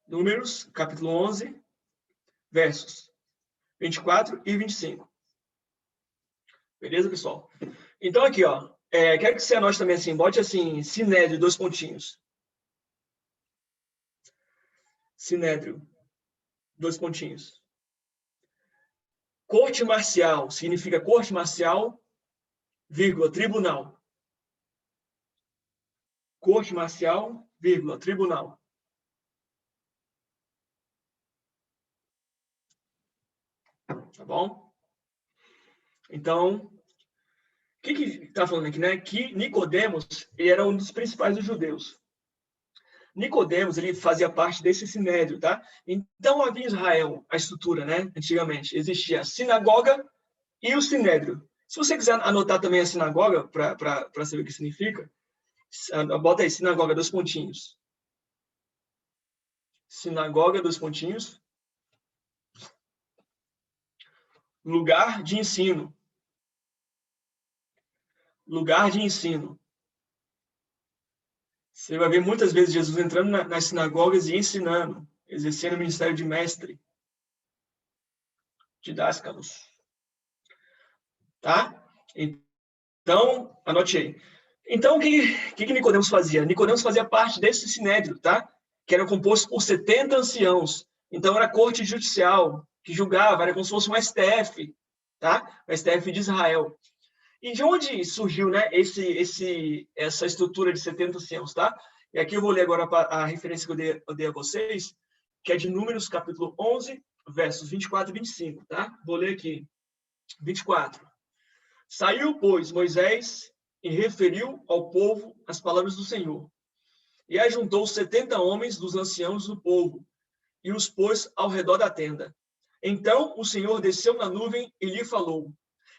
Números, capítulo 11, versos 24 e 25. Beleza, pessoal? Então, aqui, ó. Quero que você anote também assim, bote assim, Sinédrio, 2 pontinhos. Sinédrio, 2 pontinhos. Corte marcial, significa corte marcial, vírgula, tribunal. Corte marcial, vírgula, tribunal. Tá bom? Então, o que está falando aqui, né? Que Nicodemos, ele era um dos principais dos judeus. Nicodemos, ele fazia parte desse sinédrio, tá? Então, havia em Israel a estrutura, né? Antigamente, existia a sinagoga e o sinédrio. Se você quiser anotar também a sinagoga, para saber o que significa, bota aí, sinagoga, 2 pontinhos. Sinagoga, 2 pontinhos. Lugar de ensino. Lugar de ensino. Você vai ver muitas vezes Jesus entrando nas sinagogas e ensinando, exercendo o ministério de mestre, didáscalos. Tá? Então, anote aí. Então, o que Nicodemos fazia? Nicodemos fazia parte desse sinédrio, tá? Que era composto por 70 anciãos. Então, era a corte judicial que julgava, era como se fosse um STF, tá? O STF de Israel. E de onde surgiu, né, essa estrutura de 70 anciãos, tá? E aqui eu vou ler agora a referência que eu dei a vocês, que é de Números, capítulo 11, versos 24 e 25, tá? Vou ler aqui. 24. Saiu, pois, Moisés e referiu ao povo as palavras do Senhor. E ajuntou 70 homens dos anciãos do povo, e os pôs ao redor da tenda. Então o Senhor desceu na nuvem e lhe falou.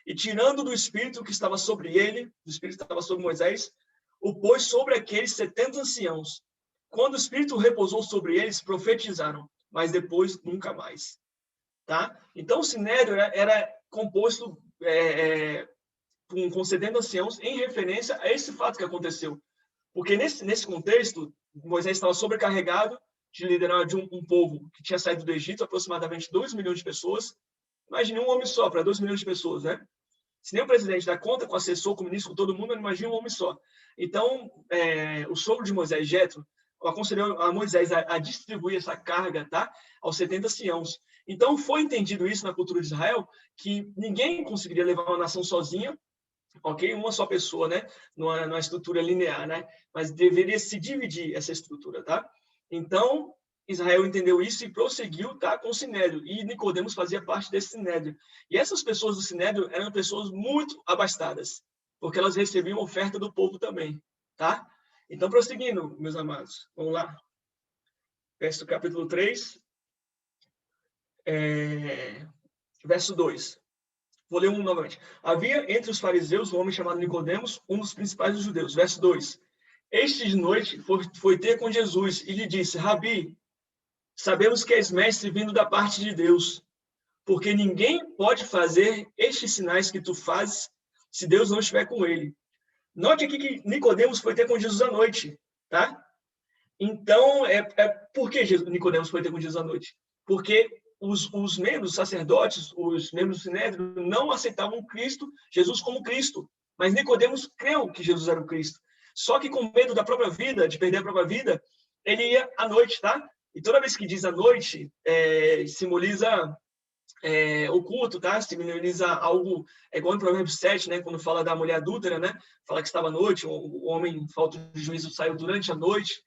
E tirando do Espírito que estava sobre ele, do Espírito que estava sobre Moisés, o pôs sobre aqueles 70 anciãos. Quando o Espírito repousou sobre eles, profetizaram, mas depois nunca mais. Tá? Então o sinédrio era composto com 70 anciãos em referência a esse fato que aconteceu. Porque nesse contexto, Moisés estava sobrecarregado de liderar um povo que tinha saído do Egito, aproximadamente 2 milhões de pessoas. Imagine um homem só para 2 milhões de pessoas, né? Se nem o presidente dá conta com o assessor, com o ministro, com todo mundo, imagina um homem só. Então, o sogro de Moisés, Jetro, aconselhou a Moisés a distribuir essa carga, tá, aos 70 anciãos. Então, foi entendido isso na cultura de Israel, que ninguém conseguiria levar uma nação sozinha, ok? Uma só pessoa, né? Numa estrutura linear, né? Mas deveria se dividir essa estrutura, tá? Então, Israel entendeu isso e prosseguiu, tá, com o sinédrio. E Nicodemos fazia parte desse sinédrio. E essas pessoas do sinédrio eram pessoas muito abastadas, porque elas recebiam oferta do povo também, tá? Então, prosseguindo, meus amados, vamos lá. Verso capítulo 3, verso 2. Vou ler um novamente. Havia entre os fariseus um homem chamado Nicodemos, um dos principais dos judeus. Verso 2. Este de noite foi ter com Jesus e lhe disse, Rabi, sabemos que és mestre vindo da parte de Deus, porque ninguém pode fazer estes sinais que tu fazes se Deus não estiver com ele. Note aqui que Nicodemos foi ter com Jesus à noite, tá? Então, por que Nicodemos foi ter com Jesus à noite? Porque os membros sacerdotes, os membros do Sinédrio, não aceitavam Jesus como Cristo. Mas Nicodemos creu que Jesus era o Cristo. Só que com medo da própria vida, de perder a própria vida, ele ia à noite, tá? E toda vez que diz à noite, simboliza o culto, tá? Simboliza algo, igual em Provérbios 7, né? Quando fala da mulher adúltera, né? Fala que estava à noite, o homem, falta de juízo, saiu durante a noite.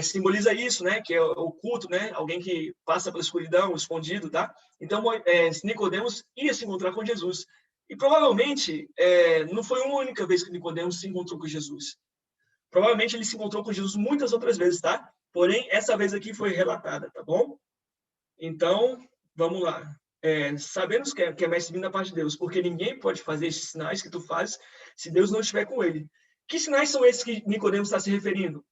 Simboliza isso, né? Que é o culto, né? Alguém que passa pela escuridão, escondido, tá? Então, Nicodemos ia se encontrar com Jesus. E provavelmente, não foi uma única vez que Nicodemos se encontrou com Jesus. Provavelmente ele se encontrou com Jesus muitas outras vezes, tá? Porém, essa vez aqui foi relatada, tá bom? Então, vamos lá. Sabemos que é mestre vindo da parte de Deus, porque ninguém pode fazer esses sinais que tu fazes se Deus não estiver com ele. Que sinais são esses que Nicodemos está se referindo?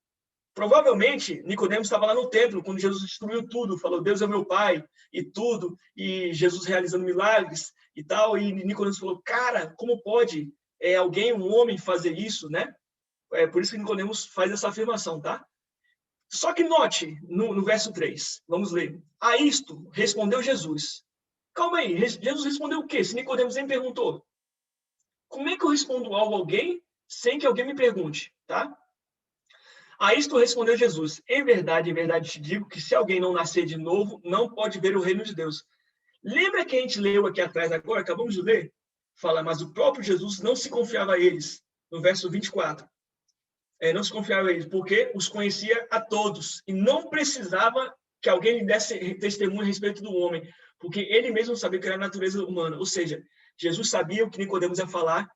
Provavelmente, Nicodemos estava lá no templo, quando Jesus destruiu tudo, falou, Deus é meu Pai, e tudo, e Jesus realizando milagres e tal, e Nicodemos falou, cara, como pode um homem fazer isso, né? Por isso que Nicodemos faz essa afirmação, tá? Só que note, no verso 3, vamos ler. A isto respondeu Jesus. Calma aí, Jesus respondeu o quê? Se Nicodemos nem perguntou. Como é que eu respondo algo a alguém sem que alguém me pergunte, tá? A isto respondeu Jesus. Em verdade te digo que se alguém não nascer de novo, não pode ver o reino de Deus. Lembra que a gente leu aqui atrás agora, acabamos de ler? Fala, mas o próprio Jesus não se confiava a eles, no verso 24. Não se confiava a eles, porque os conhecia a todos, e não precisava que alguém lhe desse testemunho a respeito do homem, porque ele mesmo sabia que era a natureza humana. Ou seja, Jesus sabia o que Nicodemos ia falar.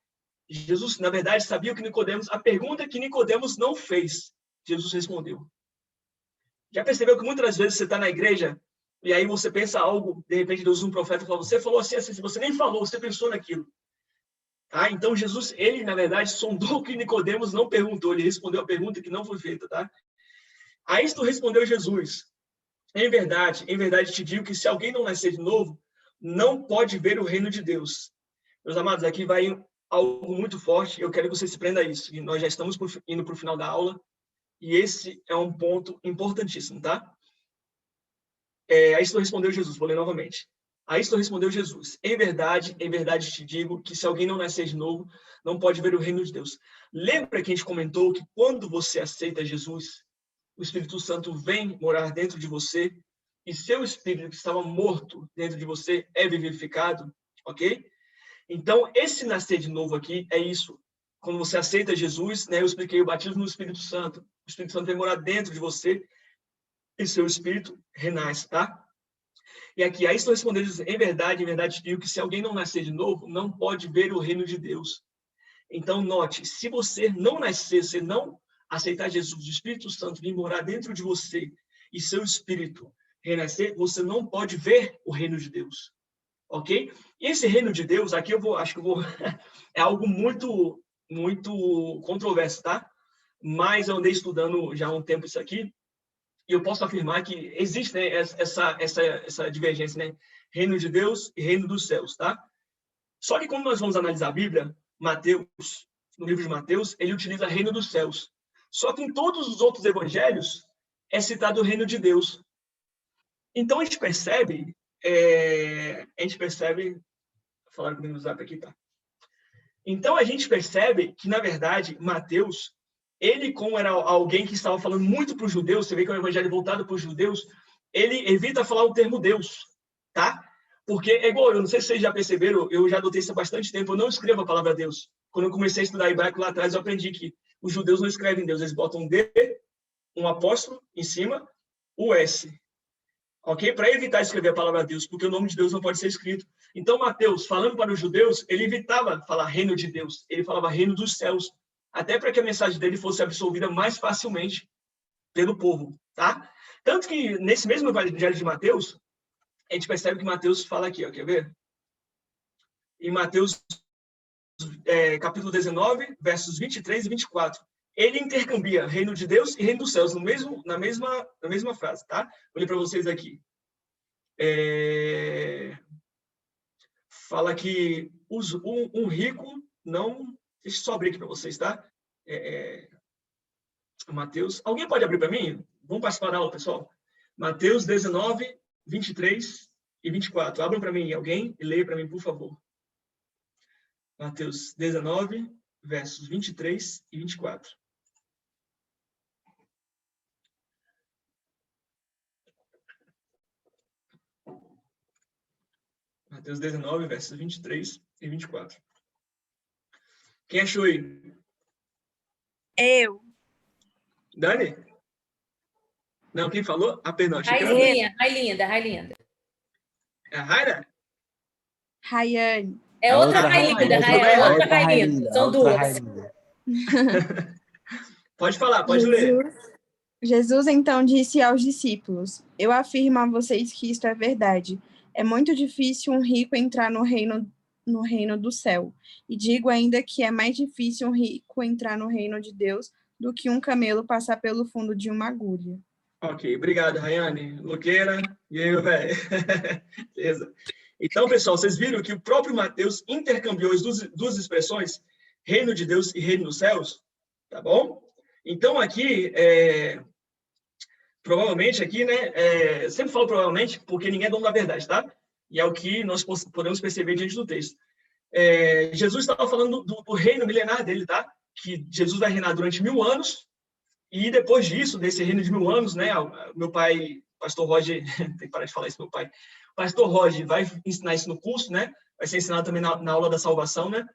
Jesus, na verdade, sabia o que Nicodemos, a pergunta que Nicodemos não fez, Jesus respondeu. Já percebeu que muitas vezes você está na igreja e aí você pensa algo, de repente Deus usa um profeta e fala, você falou assim, se você nem falou, você pensou naquilo. Tá? Então Jesus, ele na verdade sondou o que Nicodemos não perguntou, ele respondeu a pergunta que não foi feita, tá? A isto respondeu Jesus. Em verdade te digo que se alguém não nascer de novo, não pode ver o reino de Deus. Meus amados, aqui vai algo muito forte, eu quero que você se prenda a isso. E nós já estamos indo para o final da aula, e esse é um ponto importantíssimo, tá? A isto respondeu Jesus, vou ler novamente. A isto respondeu Jesus. Em verdade te digo que se alguém não nascer de novo, não pode ver o reino de Deus. Lembra que a gente comentou que quando você aceita Jesus, o Espírito Santo vem morar dentro de você e seu espírito que estava morto dentro de você é vivificado, ok? Então, esse nascer de novo aqui é isso. Quando você aceita Jesus, né, eu expliquei o batismo no Espírito Santo. O Espírito Santo vem morar dentro de você e seu espírito renasce, tá? E aqui, a isso respondeu Jesus, em verdade te digo que se alguém não nascer de novo, não pode ver o reino de Deus. Então, note, se você não nascer, se não aceitar Jesus, o Espírito Santo vir morar dentro de você e seu espírito renascer, você não pode ver o reino de Deus. Ok? E esse reino de Deus, aqui acho que eu vou é algo muito controverso, tá? Mas eu andei estudando já há um tempo isso aqui, e eu posso afirmar que existe, né, essa divergência, né? Reino de Deus e reino dos céus, tá? Só que quando nós vamos analisar a Bíblia, Mateus, no livro de Mateus, ele utiliza reino dos céus. Só que em todos os outros evangelhos é citado o reino de Deus. Então a gente percebe, falaram comigo no zap aqui, tá? Então a gente percebe que, na verdade, Mateus, ele, como era alguém que estava falando muito para os judeus, você vê que é um evangelho voltado para os judeus, ele evita falar o termo Deus, tá? Porque, eu não sei se vocês já perceberam, eu já adotei isso há bastante tempo, eu não escrevo a palavra Deus. Quando eu comecei a estudar hebraico lá atrás, eu aprendi que os judeus não escrevem Deus, eles botam um D, um apóstrolo em cima, o S. Ok? Para evitar escrever a palavra Deus, porque o nome de Deus não pode ser escrito. Então, Mateus, falando para os judeus, ele evitava falar reino de Deus, ele falava reino dos céus, até para que a mensagem dele fosse absorvida mais facilmente pelo povo, tá? Tanto que, nesse mesmo evangelho de Mateus, a gente percebe que Mateus fala aqui, ó, quer ver? Em Mateus, capítulo 19, versos 23 e 24. Ele intercambia reino de Deus e reino dos céus na mesma frase, tá? Vou ler para vocês aqui. Fala que um rico não... Deixa eu só abrir aqui para vocês, tá? Mateus... Alguém pode abrir para mim? Vamos participar da aula, pessoal? Mateus 19, 23 e 24. Abram para mim alguém e leia para mim, por favor. Mateus 19, versos 23 e 24. Mateus 19, versos 23 e 24. Quem achou aí? Eu. Dani? Não, quem falou? Ah, perdão. Railinda. É a Raira? Rayane. É outra Railinda, outra Railinda. São duas. Pode falar, pode ler. Jesus então disse aos discípulos: Eu afirmo a vocês que isto é verdade. É muito difícil um rico entrar no reino do céu. E digo ainda que é mais difícil um rico entrar no reino de Deus do que um camelo passar pelo fundo de uma agulha. Ok, obrigado, Rayane. Luqueira, e aí, velho? Beleza. Então, pessoal, vocês viram que o próprio Mateus intercambiou as duas expressões, reino de Deus e reino dos céus, tá bom? Então, aqui, provavelmente aqui, né, sempre falo provavelmente, porque ninguém é dono da verdade, tá? E é o que nós podemos perceber diante do texto. Jesus estava falando do reino milenar dele, tá? Que Jesus vai reinar durante 1000 anos, e depois disso, desse reino de 1000 anos, né, meu pai, pastor Roger, tem que parar de falar isso, meu pai, pastor Roger vai ensinar isso no curso, né, vai ser ensinado também na aula da salvação, né,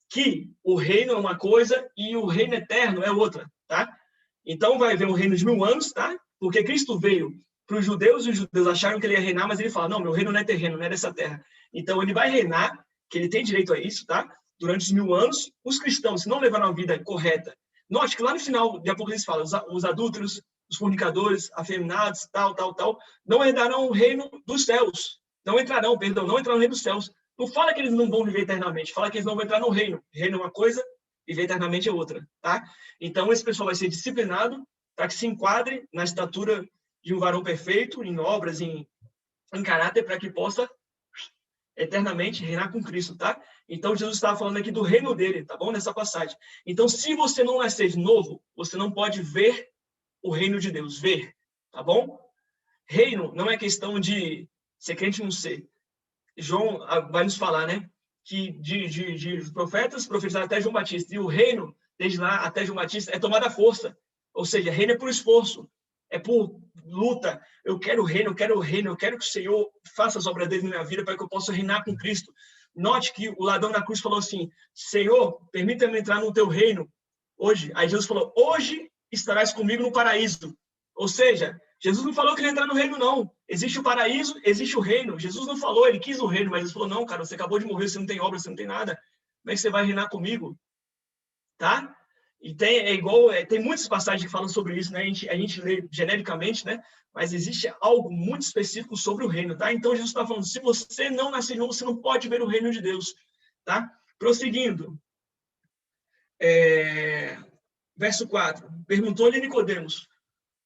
que o reino é uma coisa e o reino eterno é outra, tá? Então vai haver um reino de 1000 anos, tá? Porque Cristo veio para os judeus e os judeus acharam que ele ia reinar, mas ele fala, não, meu reino não é terreno, não é dessa terra. Então ele vai reinar, que ele tem direito a isso, tá? Durante os 1000 anos, os cristãos, se não levaram a vida correta, note que lá no final de Apocalipse fala, os adúlteros, os fornicadores, afeminados, tal, não herdarão o reino dos céus. Não entrarão no reino dos céus. Não fala que eles não vão viver eternamente, fala que eles não vão entrar no reino. Reino é uma coisa, viver eternamente é outra, tá? Então, esse pessoal vai ser disciplinado para que se enquadre na estatura de um varão perfeito, em obras, em caráter, para que possa eternamente reinar com Cristo, tá? Então, Jesus estava falando aqui do reino dele, tá bom? Nessa passagem. Então, se você não nascer de novo, você não pode ver o reino de Deus, ver, tá bom? Reino não é questão de ser crente ou não ser. João vai nos falar, né? Que de profetas profetizaram até João Batista. E o reino, desde lá até João Batista, é tomada à força. Ou seja, reino é por esforço, é por luta. Eu quero o reino, eu quero que o Senhor faça as obras dele na minha vida para que eu possa reinar com Cristo. Note que o ladrão na cruz falou assim, Senhor, permita-me entrar no teu reino hoje. Aí Jesus falou, hoje estarás comigo no paraíso. Ou seja, Jesus não falou que ele ia entrar no reino, não. Existe o paraíso, existe o reino. Jesus não falou, ele quis o reino, mas ele falou, não, cara, você acabou de morrer, você não tem obra, você não tem nada. Como é que você vai reinar comigo? Tá? E tem muitas passagens que falam sobre isso, né? A gente lê genericamente, né? Mas existe algo muito específico sobre o reino, tá? Então, Jesus está falando, se você não nascer de novo, você não pode ver o reino de Deus, tá? Prosseguindo. Verso 4. Perguntou-lhe Nicodemos,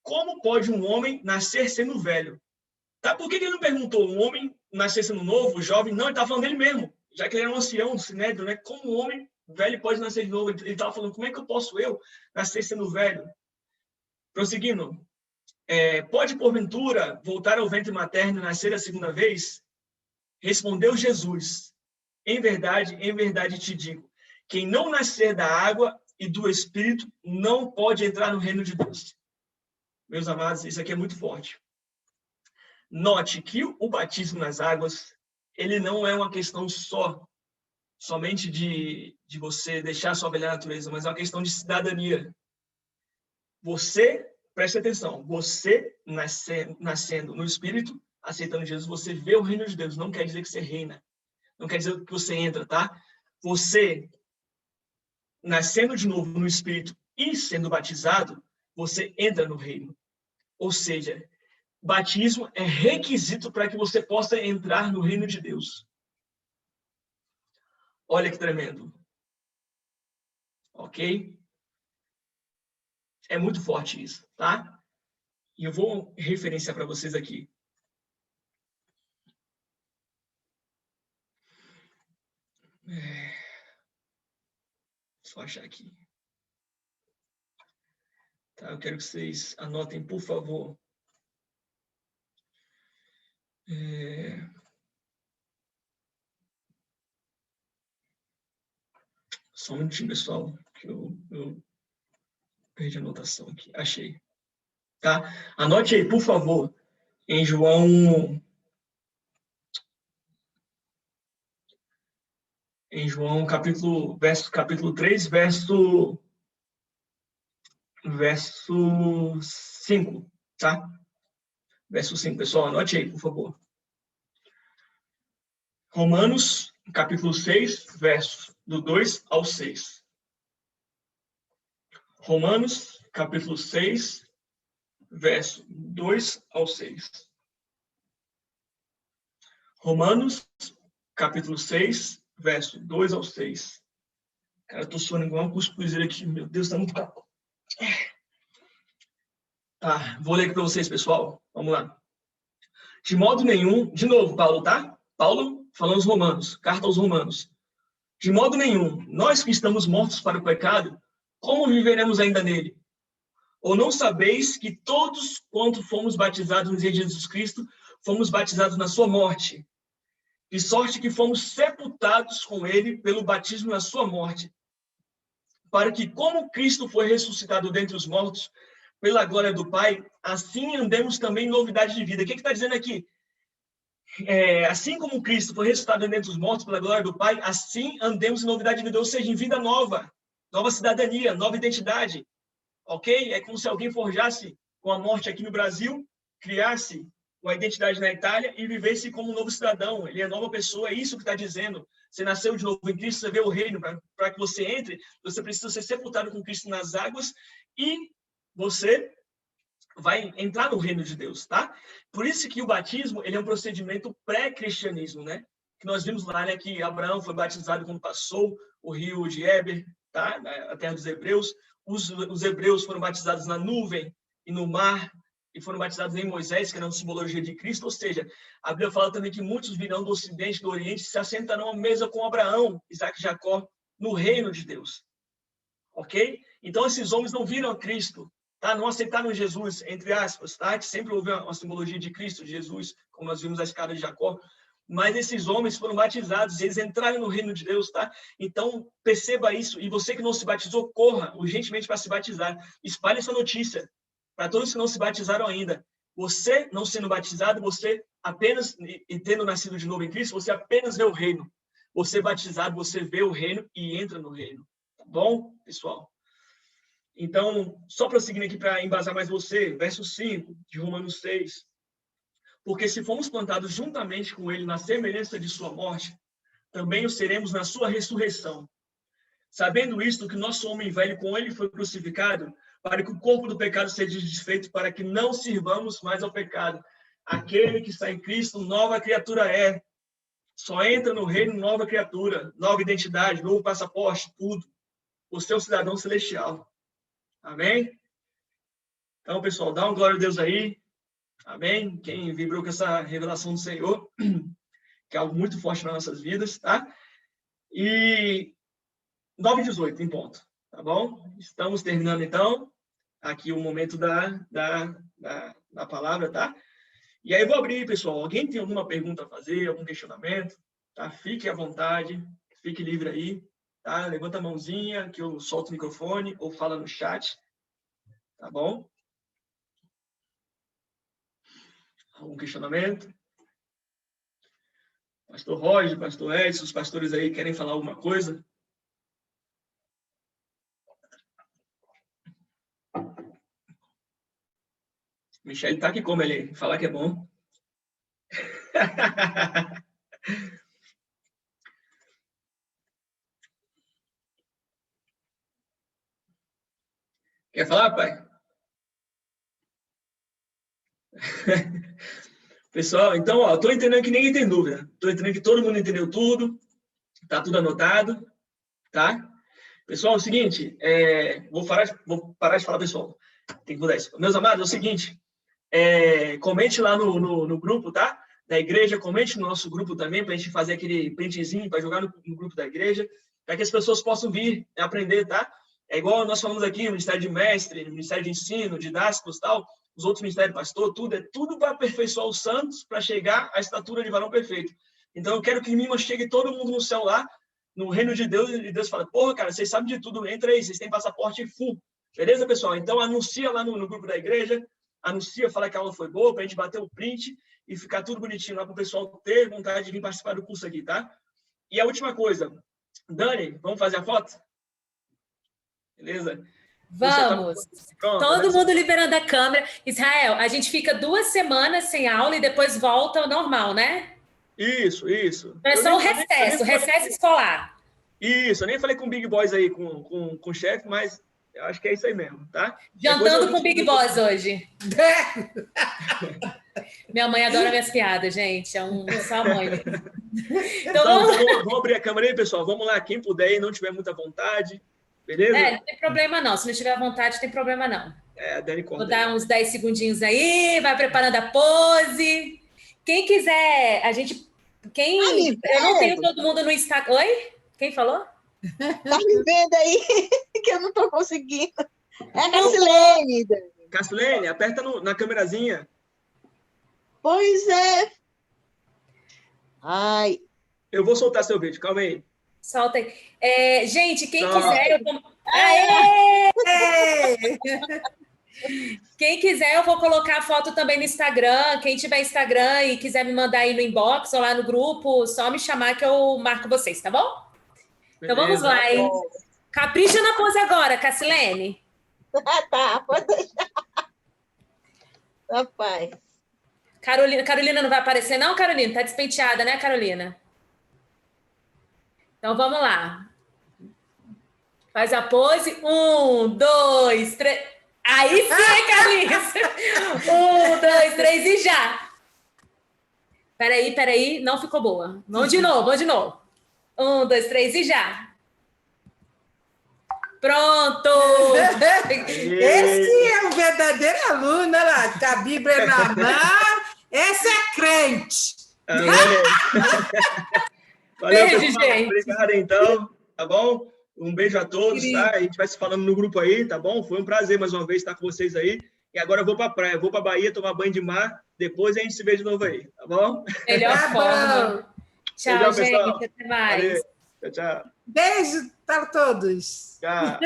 como pode um homem nascer sendo velho? Tá? Por que ele não perguntou um homem nascer sendo novo, jovem? Não, ele está falando dele mesmo. Já que ele era um ancião do Sinédrio, né? Como um homem velho pode nascer de novo? Ele estava falando, como é que eu posso nascer sendo velho? Prosseguindo. Pode, porventura, voltar ao ventre materno e nascer a segunda vez? Respondeu Jesus, em verdade te digo, quem não nascer da água e do Espírito não pode entrar no reino de Deus. Meus amados, isso aqui é muito forte. Note que o batismo nas águas, ele não é uma questão somente de você deixar a sua velha natureza, mas é uma questão de cidadania. Você, preste atenção, você nascendo no Espírito, aceitando Jesus, você vê o reino de Deus, não quer dizer que você reina, não quer dizer que você entra, tá? Você, nascendo de novo no Espírito e sendo batizado, você entra no reino. Ou seja, batismo é requisito para que você possa entrar no reino de Deus. Olha que tremendo. Ok? É muito forte isso, tá? E eu vou referenciar para vocês aqui. Só achar aqui. Tá, eu quero que vocês anotem, por favor. Só um minutinho, pessoal, que eu perdi a anotação aqui. Achei. Tá? Anote aí, por favor, em João capítulo 3, verso 5, tá? Verso 5, pessoal, anote aí, por favor. Romanos, capítulo 6, versos do 2 ao 6. Romanos, capítulo 6, verso 2 ao 6. Romanos, capítulo 6, verso 2 ao 6. Cara, eu tô suando igual uma cuscuzeira aqui. Meu Deus, tá muito calor. Tá, vou ler aqui para vocês, pessoal. Vamos lá. De modo nenhum, de novo, Paulo, tá? Paulo falando aos Romanos, carta aos Romanos. De modo nenhum, nós que estamos mortos para o pecado, como viveremos ainda nele? Ou não sabeis que todos quanto fomos batizados no Senhor Jesus Cristo, fomos batizados na sua morte? De sorte que fomos sepultados com ele pelo batismo na sua morte, para que, como Cristo foi ressuscitado dentre os mortos, pela glória do Pai, assim andemos também em novidade de vida. O que está dizendo aqui? Assim como Cristo foi ressuscitado dentre os mortos pela glória do Pai, assim andemos em novidade de vida, ou seja, em vida nova, nova cidadania, nova identidade. Ok? É como se alguém forjasse com a morte aqui no Brasil, criasse uma identidade na Itália e vivesse como um novo cidadão. Ele é nova pessoa, é isso que está dizendo. Você nasceu de novo em Cristo, você vê o reino. Para que você entre, você precisa ser sepultado com Cristo nas águas e você vai entrar no reino de Deus, tá? Por isso que o batismo, ele é um procedimento pré-cristianismo, né? Que nós vimos lá, né, que Abraão foi batizado quando passou o rio de Éber, tá? A terra dos hebreus. Os hebreus foram batizados na nuvem e no mar, e foram batizados em Moisés, que era uma simbologia de Cristo. Ou seja, a Bíblia fala também que muitos virão do Ocidente, do Oriente, se assentarão à mesa com Abraão, Isaac e Jacó, no reino de Deus. Ok? Então, esses homens não viram a Cristo, tá? Não aceitaram Jesus, entre aspas, tá? Que sempre houve uma simbologia de Cristo, de Jesus, como nós vimos a escada de Jacó. Mas esses homens foram batizados, eles entraram no reino de Deus, tá? Então, perceba isso. E você que não se batizou, corra urgentemente para se batizar. Espalhe essa notícia para todos que não se batizaram ainda. Você não sendo batizado, você apenas, e tendo nascido de novo em Cristo, você apenas vê o reino. Você batizado, você vê o reino e entra no reino. Tá bom, pessoal? Então, só prosseguindo aqui para embasar mais você, verso 5 de Romanos 6. Porque se fomos plantados juntamente com ele na semelhança de sua morte, também o seremos na sua ressurreição. Sabendo isto, que nosso homem velho com ele foi crucificado, para que o corpo do pecado seja desfeito, para que não sirvamos mais ao pecado. Aquele que está em Cristo, nova criatura é. Só entra no reino nova criatura, nova identidade, novo passaporte, tudo. O seu cidadão celestial. Amém? Então, pessoal, dá um glória a Deus aí. Amém? Quem vibrou com essa revelação do Senhor, que é algo muito forte nas nossas vidas, tá? E 9h18, em ponto, tá bom? Estamos terminando, então, aqui o momento da palavra, tá? E aí eu vou abrir, pessoal. Alguém tem alguma pergunta a fazer, algum questionamento? Tá? Fique à vontade, fique livre aí, tá? Levanta a mãozinha que eu solto o microfone ou fala no chat, tá bom? Algum questionamento? Pastor Roger, Pastor Edson, os pastores aí querem falar alguma coisa? Michele tá aqui como ele falar que é bom. Quer falar, pai? Pessoal, então, ó, tô entendendo que ninguém tem dúvida. Tô entendendo que todo mundo entendeu tudo. Tá tudo anotado, tá? Pessoal, é o seguinte, vou parar de falar, pessoal. Tem que mudar isso. Meus amados, é o seguinte, comente lá no grupo, tá? Da igreja, comente no nosso grupo também, para a gente fazer aquele printzinho para jogar no grupo da igreja. para que as pessoas possam vir aprender, tá? É igual nós falamos aqui, o Ministério de Mestre, o Ministério de Ensino, didáticos e tal, os outros ministérios de pastor, tudo para aperfeiçoar os santos, para chegar à estatura de varão perfeito. Então, eu quero que em mim chegue todo mundo no céu lá, no reino de Deus, e Deus fala, porra, cara, vocês sabem de tudo, entra aí, vocês têm passaporte full. Beleza, pessoal? Então, anuncia lá no grupo da igreja, anuncia, fala que a aula foi boa, para a gente bater o print e ficar tudo bonitinho lá para o pessoal ter vontade de vir participar do curso aqui, tá? E a última coisa, Dani, vamos fazer a foto? Beleza? Vamos. Pronto, Todo mundo liberando a câmera. Israel, a gente fica 2 semanas sem aula e depois volta ao normal, né? Isso. É só o recesso escolar. Isso, eu nem falei com o Big Boys aí, com o chefe, mas eu acho que é isso aí mesmo, tá? Jantando com o Big Boss hoje. Minha mãe adora minhas piadas, gente. Só a mãe. Então, vamos abrir a câmera aí, pessoal. Vamos lá, quem puder e não tiver muita vontade. Beleza? Não tem problema não. Se não tiver vontade, não tem problema não. A Dani conta. Vou dar uns 10 segundinhos aí, vai preparando a pose. Quem quiser, eu não tenho todo mundo no Instagram. Oi? Quem falou? Tá me vendo aí que eu não tô conseguindo. É a Cassilene. Cassilene, aperta na câmerazinha. Pois é. Ai. Eu vou soltar seu vídeo, calma aí. Solta aí. Gente, quem Solta. quiser, eu vou... Aê! Quem quiser, eu vou colocar a foto também no Instagram. Quem tiver Instagram e quiser me mandar aí no inbox ou lá no grupo, só me chamar que eu marco vocês, tá bom? Então vamos lá, hein? Capricha na pose agora, Cassilene. Tá, pode deixar. Rapaz. Carolina não vai aparecer, não, Carolina? Tá despenteada, né, Carolina? Então vamos lá. Faz a pose. 1, 2, 3. Aí sim, Carlinhos. 1, 2, 3 e já. Peraí, não ficou boa. Vamos de novo. 1, 2, 3 e já. Pronto! Esse é o verdadeiro aluno, olha lá, com a Bíblia na mão. Essa é crente. Valeu, Beijo, pessoal. gente. Obrigado, então. Tá bom? Um beijo a todos, tá? A gente vai se falando no grupo aí, tá bom? Foi um prazer mais uma vez estar com vocês aí. E agora eu vou pra praia, vou pra Bahia tomar banho de mar. Depois a gente se vê de novo aí, tá bom? Melhor Tá forma. Tchau, Beijão, gente. pessoal. Até mais. Valeu. Tchau, tchau. Beijo para todos. Tchau.